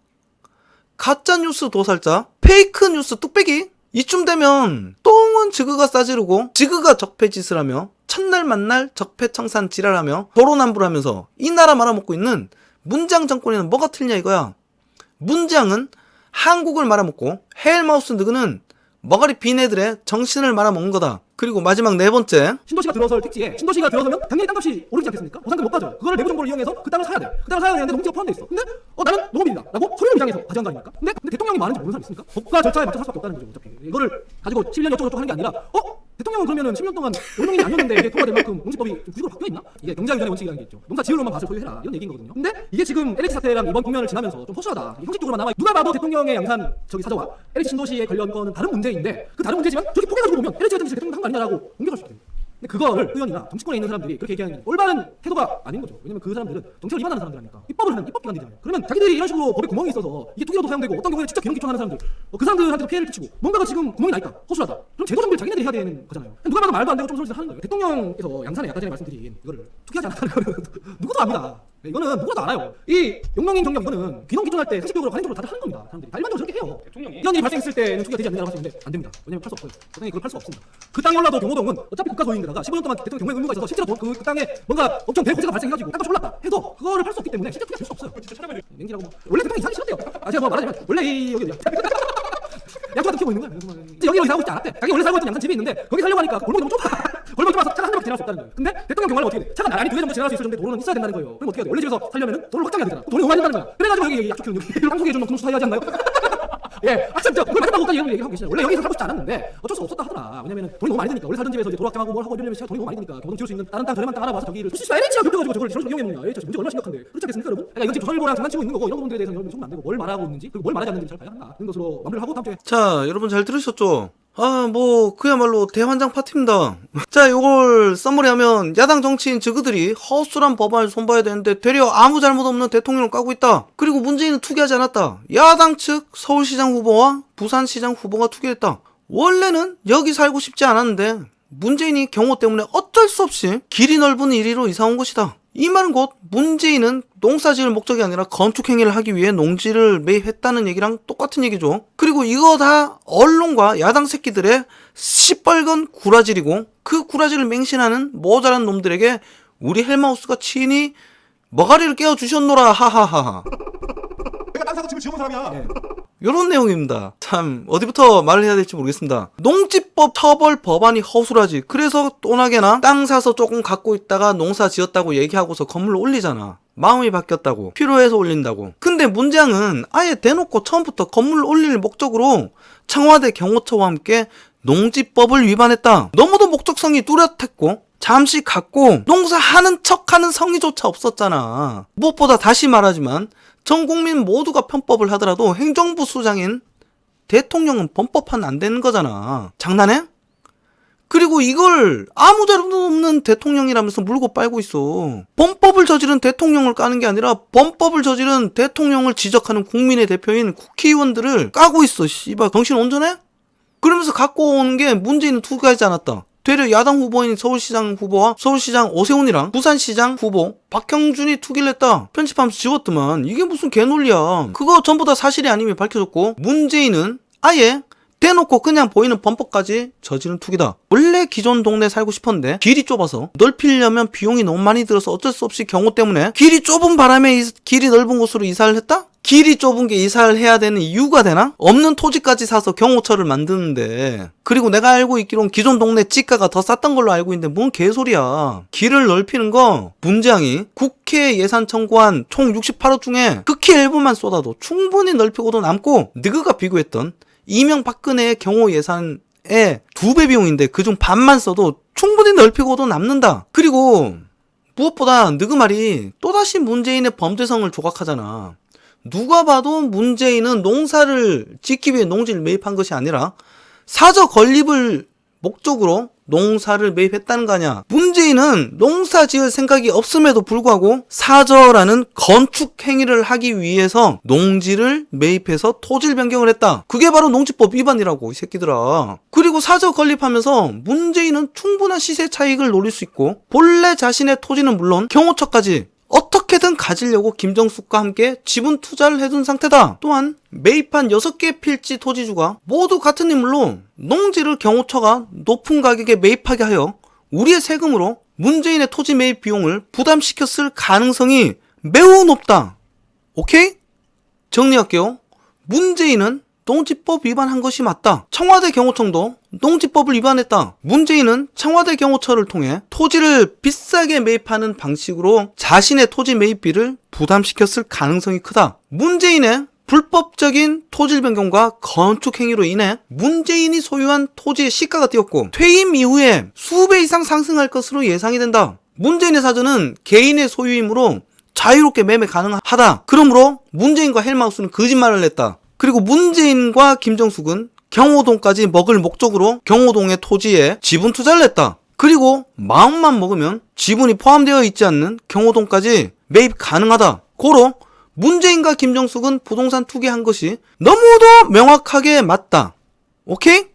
가짜뉴스 도살자, 페이크 뉴스 뚝배기. 이쯤 되면 똥은 지그가 싸지르고 지그가 적폐짓을 하며 첫날 만날 적폐청산 지랄하며 도로남불하면서 이 나라 말아먹고 있는 문장 정권에는 뭐가 틀리냐 이거야. 문장은 한국을 말아먹고 헬마우스 느그는 머가리 빈 애들의 정신을 말아먹는 거다. 그리고 마지막 4번째. 신도시가 들어설 택지에 신도시가 들어서면 당연히 땅값이 오르지 않겠습니까? 보상금 못 가져요. 그거를 내부 정보를 이용해서 그 땅을 사야 돼. 그 땅을 사야 되는데 농지가 포함돼 있어. 근데 나는 농업인이다 라고 서류 위장해서 가져간 거 아닙니까? 근데 대통령이 많은지 모르는 사람 있습니까? 법과 절차에 맞춰 살 수밖에 없다는 거죠. 어차피 이거를 가지고 11년 어쩌고저쩌고 하는 게 아니라 대통령은 그러면은 10년 동안 농민이 아니었는데 이게 통과될 만큼 농지법이 좀 구조로 바뀌어 있나? 이게 농자유전의 원칙이라는 게 있죠. 농사 지으로만 밭을 소유해라 이런 얘기인 거거든요. 근데 이게 지금 LH 사태랑 이번 국면을 지나면서 좀 허술하다. 형식적으로만 남아. 누가 봐도 대통령의 양산 사저와 LH 신도시의 관련 건은 다른 문제인데 그 다른 문제지만 저기 포개가지고 보면 LH 같은 게 대통령 한거 아니냐라고 공격할 수 있거든요. 근데 그거를 의원이나 정치권에 있는 사람들이 그렇게 얘기하는 게 올바른 태도가 아닌 거죠. 왜냐면 그 사람들은 정책을 위반하는 사람들이니까 입법을 하는 입법기관들이잖아요. 그러면 자기들이 이런 식으로 법에 구멍이 있어서 이게 투기로도 사용되고 어떤 경우에 직접 기록 기초하는 사람들 그 사람들한테도 피해를 끼치고 뭔가가 지금 구멍이 나 있다 허술하다 그럼 제도 정비를 자기네들이 해야 되는 거잖아요. 누가 봐도 말도 안 되고 좀 소리를 하는 거예요. 대통령께서 양산에 아까 전에 말씀드린 이거를 투기하지 않았다는 거는 누구도 압니다. 네, 이거는 누구도 알아요. 이 용명인 경력 이거는 귀농 기존할 때 상식적으로 관행적으로 다들 하는 겁니다. 사람들이 다 일반적으로 저렇게 해요. 대통령이 이런 일이 발생했을 때는 투기가 되지 않는다고 할 수 있는데 안 됩니다. 왜냐면 팔 수 없어요. 대통령이 그걸 팔 수가 없습니다. 그 땅이 올라도 경호동은 어차피 국가 소유인데다가 15년 동안 대통령 경호의 의무가 있어서 실제로 그 땅에 뭔가 엄청 대호재가 발생해가지고 땅값이 올랐다 해도 그거를 팔 수 없기 때문에 실제 투기가 될 수 없어요. 진짜 찾아봐야 돼. 냉기라고 뭐. 원래 대통령이 이상하기 싫었대요. 제가 뭐 말하자면 원래 이 여기 양쪽 같은 키우고 있는 거야. 여기로 이사하고 있지 않았대. 자기 원래 살고 있던 양산 집이 있는데 거기 살려고 하니까 골목이 너무 좁아. 골목이 좁아서 차가 한 대밖에 지나갈 수 없다는 거예요. 근데 대통령 경관을 어떻게 돼? 차가 나란히 두 대 정도 지나갈 수 있을 정도의 도로는 있어야 된다는 거예요. 그럼 어떻게 해야 돼? 원래 집에서 살려면 돈을 확장해야 되잖아. 돈이 얼마 된다는 거야. 그래가지고 여기 약속 키우는 여기 방송에 좀 공수사 해야 하지 않나요? 예, 아 진짜 그걸 맞다고까지 얘기하고 계시죠. 원래 여기서 살고 싶지 않았는데 어쩔 수 없었다 하더라. 왜냐면 돈이 너무 많이 드니까 원래 살던 집에서 이제 도로 확장하고 뭘 하고 이러면 시간 돈이 너무 많이 드니까 경호동 지을 수 있는 다른 땅 저렴한 땅 알아봐서 저기를 수시가 LH가 겹쳐가지고 저걸 저런 이용했느냐. LH 문제가 얼마나 심각한데 그렇지 않겠습니까 여러분? 그러니까 이건 지금 조선일보랑 장난치고 있는 거고 이런 부분들에 대해서는 여러분이 속으면 안 되고 뭘 말하고 있는지 그리고 뭘 말하지 않는지 잘 봐야 한다. 그런 것으로 마무리를 하고 다음 주에 자, 여러분 잘 들으셨죠? 뭐 그야말로 대환장 파티입니다. 자, 요걸 써머리하면 야당 정치인 저그들이 허술한 법안을 손봐야 되는데 되려 아무 잘못 없는 대통령을 까고 있다. 그리고 문재인은 투기하지 않았다. 야당 측 서울시장 후보와 부산시장 후보가 투기했다. 원래는 여기 살고 싶지 않았는데 문재인이 경호 때문에 어쩔 수 없이 길이 넓은 이리로 이사 온 것이다. 이 말은 곧 문재인은 농사 지을 목적이 아니라 건축 행위를 하기 위해 농지를 매입했다는 얘기랑 똑같은 얘기죠. 그리고 이거 다 언론과 야당 새끼들의 시뻘건 구라질이고 그 구라질을 맹신하는 모자란 놈들에게 우리 헬마우스가 친히 머가리를 깨워주셨노라 하하하. 내가 땅 사서 집을 지어본 사람이야. 요런 내용입니다. 참 어디부터 말을 해야 될지 모르겠습니다. 농지법 처벌 법안이 허술하지. 그래서 또나게나 땅 사서 조금 갖고 있다가 농사 지었다고 얘기하고서 건물로 올리잖아. 마음이 바뀌었다고 필요해서 올린다고. 근데 문장은 아예 대놓고 처음부터 건물을 올릴 목적으로 청와대 경호처와 함께 농지법을 위반했다. 너무도 목적성이 뚜렷했고 잠시 갖고 농사하는 척하는 성의조차 없었잖아. 무엇보다 다시 말하지만 전 국민 모두가 편법을 하더라도 행정부 수장인 대통령은 범법하면 안 되는 거잖아. 장난해? 그리고 이걸 아무 잘못 없는 대통령이라면서 물고 빨고 있어. 범법을 저지른 대통령을 까는 게 아니라 범법을 저지른 대통령을 지적하는 국민의 대표인 국회의원들을 까고 있어. 씨발 정신 온전해? 그러면서 갖고 오는 게 문재인은 투기하지 않았다. 되려 야당 후보인 서울시장 후보와 서울시장 오세훈이랑 부산시장 후보 박형준이 투기를 했다. 편집하면서 지웠더만 이게 무슨 개논리야. 그거 전부 다 사실이 아님이 밝혀졌고 문재인은 아예 대놓고 그냥 보이는 범법까지 저지른 투기다. 원래 기존 동네에 살고 싶었는데 길이 좁아서 넓히려면 비용이 너무 많이 들어서 어쩔 수 없이 경호 때문에 길이 좁은 바람에 길이 넓은 곳으로 이사를 했다? 길이 좁은 게 이사를 해야 되는 이유가 되나? 없는 토지까지 사서 경호처를 만드는데. 그리고 내가 알고 있기로는 기존 동네 지가가 더 쌌던 걸로 알고 있는데 뭔 개소리야. 길을 넓히는 거 문재앙이 국회 예산 청구한 총 68억 중에 극히 일부만 쏟아도 충분히 넓히고도 남고 느그가 비교했던 이명박근혜의 경호 예산의 2배 비용인데 그중 반만 써도 충분히 넓히고도 남는다. 그리고 무엇보다 느그 말이 또다시 문재인의 범죄성을 조각하잖아. 누가 봐도 문재인은 농사를 짓기 위해 농지를 매입한 것이 아니라 사저 건립을 목적으로 농사를 매입했다는 거 아니야. 문재인은 농사 지을 생각이 없음에도 불구하고 사저라는 건축 행위를 하기 위해서 농지를 매입해서 토지를 변경을 했다. 그게 바로 농지법 위반이라고 이 새끼들아. 그리고 사저 건립하면서 문재인은 충분한 시세 차익을 노릴 수 있고 본래 자신의 토지는 물론 경호처까지 어떻게든 가지려고 김정숙과 함께 지분 투자를 해둔 상태다. 또한 매입한 6개 필지 토지주가 모두 같은 인물로 농지를 경호처가 높은 가격에 매입하게 하여 우리의 세금으로 문재인의 토지 매입 비용을 부담시켰을 가능성이 매우 높다. 오케이? 정리할게요. 문재인은 농지법 위반한 것이 맞다. 청와대 경호청도 농지법을 위반했다. 문재인은 청와대 경호처를 통해 토지를 비싸게 매입하는 방식으로 자신의 토지 매입비를 부담시켰을 가능성이 크다. 문재인의 불법적인 토지 변경과 건축 행위로 인해 문재인이 소유한 토지의 시가가 뛰었고 퇴임 이후에 수배 이상 상승할 것으로 예상이 된다. 문재인의 사저는 개인의 소유이므로 자유롭게 매매 가능하다. 그러므로 문재인과 헬마우스는 거짓말을 했다. 그리고 문재인과 김정숙은 경호동까지 먹을 목적으로 경호동의 토지에 지분 투자를 했다. 그리고 마음만 먹으면 지분이 포함되어 있지 않는 경호동까지 매입 가능하다. 고로 문재인과 김정숙은 부동산 투기한 것이 너무도 명확하게 맞다. 오케이?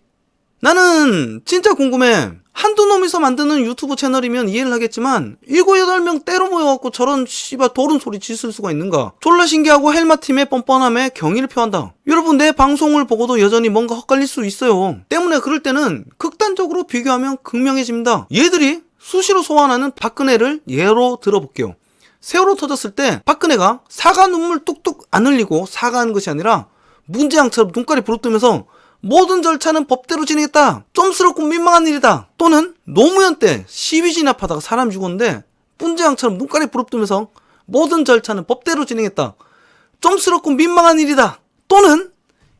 나는 진짜 궁금해. 한두 놈이서 만드는 유튜브 채널이면 이해를 하겠지만 7, 8명 때로 모여갖고 저런 씨발 도른 소리 짓을 수가 있는가. 졸라 신기하고 헬마팀의 뻔뻔함에 경의를 표한다. 여러분, 내 방송을 보고도 여전히 뭔가 헛갈릴 수 있어요. 때문에 그럴 때는 극단적으로 비교하면 극명해집니다. 얘들이 수시로 소환하는 박근혜를 예로 들어볼게요. 세월호 터졌을 때 박근혜가 사과 눈물 뚝뚝 안 흘리고 사과하는 것이 아니라 문재양처럼 눈깔이 부릅뜨면서 모든 절차는 법대로 진행했다. 좀스럽고 민망한 일이다. 또는 노무현 때 시위 진압하다가 사람 죽었는데 문재양처럼 눈깔이 부릅뜨면서 모든 절차는 법대로 진행했다. 좀스럽고 민망한 일이다. 또는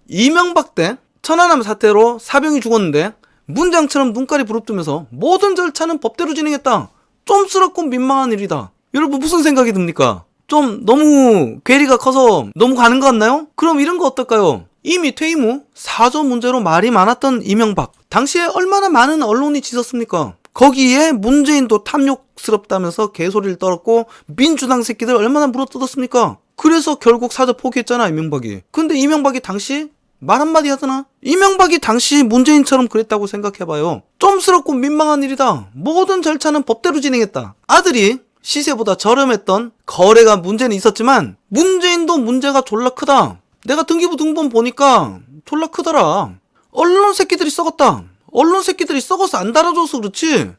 이명박 때 천안함 사태로 사병이 죽었는데 문재양처럼 눈깔이 부릅뜨면서 모든 절차는 법대로 진행했다. 좀스럽고 민망한 일이다. 여러분, 무슨 생각이 듭니까? 좀 너무 괴리가 커서 너무 가는 것 같나요? 그럼 이런 거 어떨까요? 이미 퇴임 후 사저 문제로 말이 많았던 이명박, 당시에 얼마나 많은 언론이 짖었습니까? 거기에 문재인도 탐욕스럽다면서 개소리를 떨었고 민주당 새끼들 얼마나 물어뜯었습니까? 그래서 결국 사저 포기했잖아, 이명박이. 근데 이명박이 당시 말 한마디 하잖아. 이명박이 당시 문재인처럼 그랬다고 생각해봐요. 좀스럽고 민망한 일이다. 모든 절차는 법대로 진행했다. 아들이 시세보다 저렴했던 거래가 문제는 있었지만 문재인도 문제가 졸라 크다. 내가 등기부 등본 보니까 졸라 크더라. 언론 새끼들이 썩었다. 언론 새끼들이 썩어서 안 달아줘서 그렇지.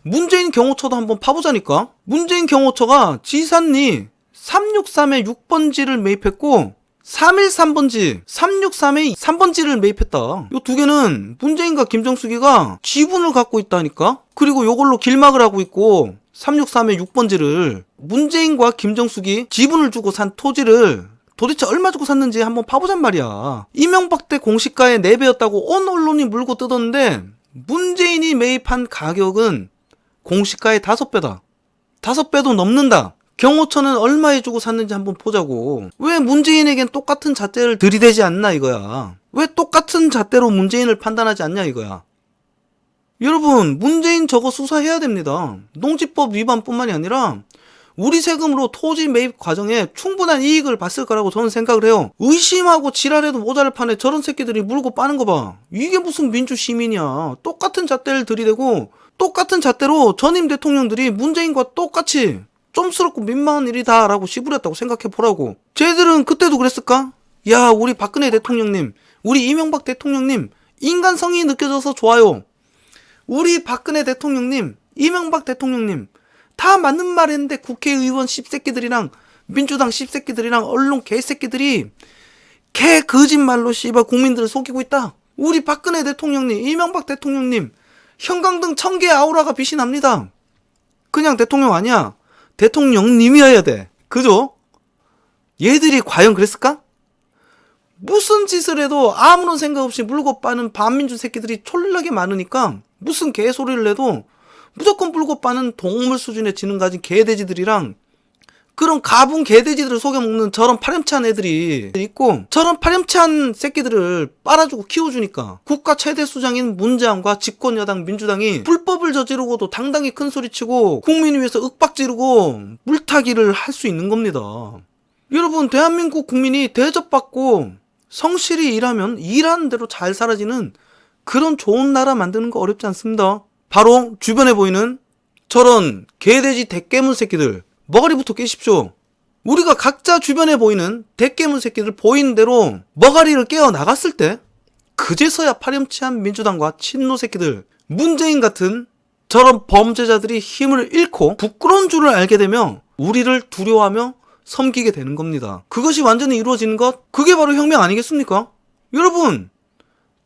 문재인 경호처도 한번 파보자니까. 문재인 경호처가 지산리 363에 6번지를 매입했고 313번지, 363에 3번지를 매입했다. 요 두 개는 문재인과 김정숙이가 지분을 갖고 있다니까. 그리고 요걸로 길막을 하고 있고 363에 6번지를 문재인과 김정숙이 지분을 주고 산 토지를 도대체 얼마 주고 샀는지 한번 봐보잔 말이야. 이명박 때 공시가의 4배였다고 온 언론이 물고 뜯었는데 문재인이 매입한 가격은 공시가의 5배다. 5배도 넘는다. 경호처는 얼마에 주고 샀는지 한번 보자고. 왜 문재인에겐 똑같은 잣대를 들이대지 않나 이거야. 왜 똑같은 잣대로 문재인을 판단하지 않냐 이거야. 여러분, 문재인 저거 수사해야 됩니다. 농지법 위반뿐만이 아니라 우리 세금으로 토지 매입 과정에 충분한 이익을 봤을 거라고 저는 생각을 해요. 의심하고 지랄해도 모자랄 판에 저런 새끼들이 물고 빠는 거 봐. 이게 무슨 민주시민이야. 똑같은 잣대를 들이대고 똑같은 잣대로 전임 대통령들이 문재인과 똑같이 좀스럽고 민망한 일이다 라고 씨부렸다고 생각해보라고. 쟤들은 그때도 그랬을까? 야, 우리 박근혜 대통령님, 우리 이명박 대통령님 인간성이 느껴져서 좋아요. 우리 박근혜 대통령님, 이명박 대통령님 다 맞는 말 했는데 국회의원 씹새끼들이랑 민주당 씹새끼들이랑 언론 개새끼들이 개 거짓말로 씨발 국민들을 속이고 있다. 우리 박근혜 대통령님, 이명박 대통령님 형광등 1000개 아우라가 빛이 납니다. 그냥 대통령 아니야. 대통령님이어야 돼. 그죠? 얘들이 과연 그랬을까? 무슨 짓을 해도 아무런 생각 없이 물고 빠는 반민주 새끼들이 촐라게 많으니까 무슨 개소리를 해도 무조건 물고 빠는 동물 수준의 지능 가진 개돼지들이랑 그런 가분 개돼지들을 속여먹는 저런 파렴치한 애들이 있고, 저런 파렴치한 새끼들을 빨아주고 키워주니까 국가 최대 수장인 문재인과 집권여당 민주당이 불법을 저지르고도 당당히 큰소리치고 국민을 위해서 윽박지르고 물타기를 할 수 있는 겁니다. 여러분, 대한민국 국민이 대접받고 성실히 일하면 일하는 대로 잘 살아지는 그런 좋은 나라 만드는 거 어렵지 않습니다. 바로 주변에 보이는 저런 개돼지 대깨문 새끼들 머가리부터 깨십시오. 우리가 각자 주변에 보이는 대깨문 새끼들 보이는 대로 머가리를 깨어 나갔을 때 그제서야 파렴치한 민주당과 친노 새끼들, 문재인 같은 저런 범죄자들이 힘을 잃고 부끄러운 줄을 알게 되며 우리를 두려워하며 섬기게 되는 겁니다. 그것이 완전히 이루어지는 것, 그게 바로 혁명 아니겠습니까? 여러분,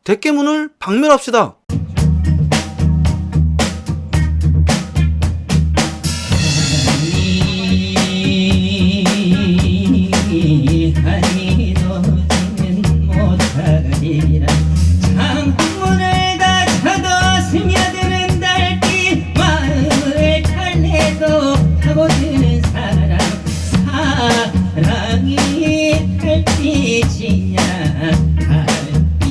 대깨문을 박멸합시다. 창문을 닫혀도 스며드는 달빛, 마음을 달래도 파고드는 사랑, 사랑이 달빛이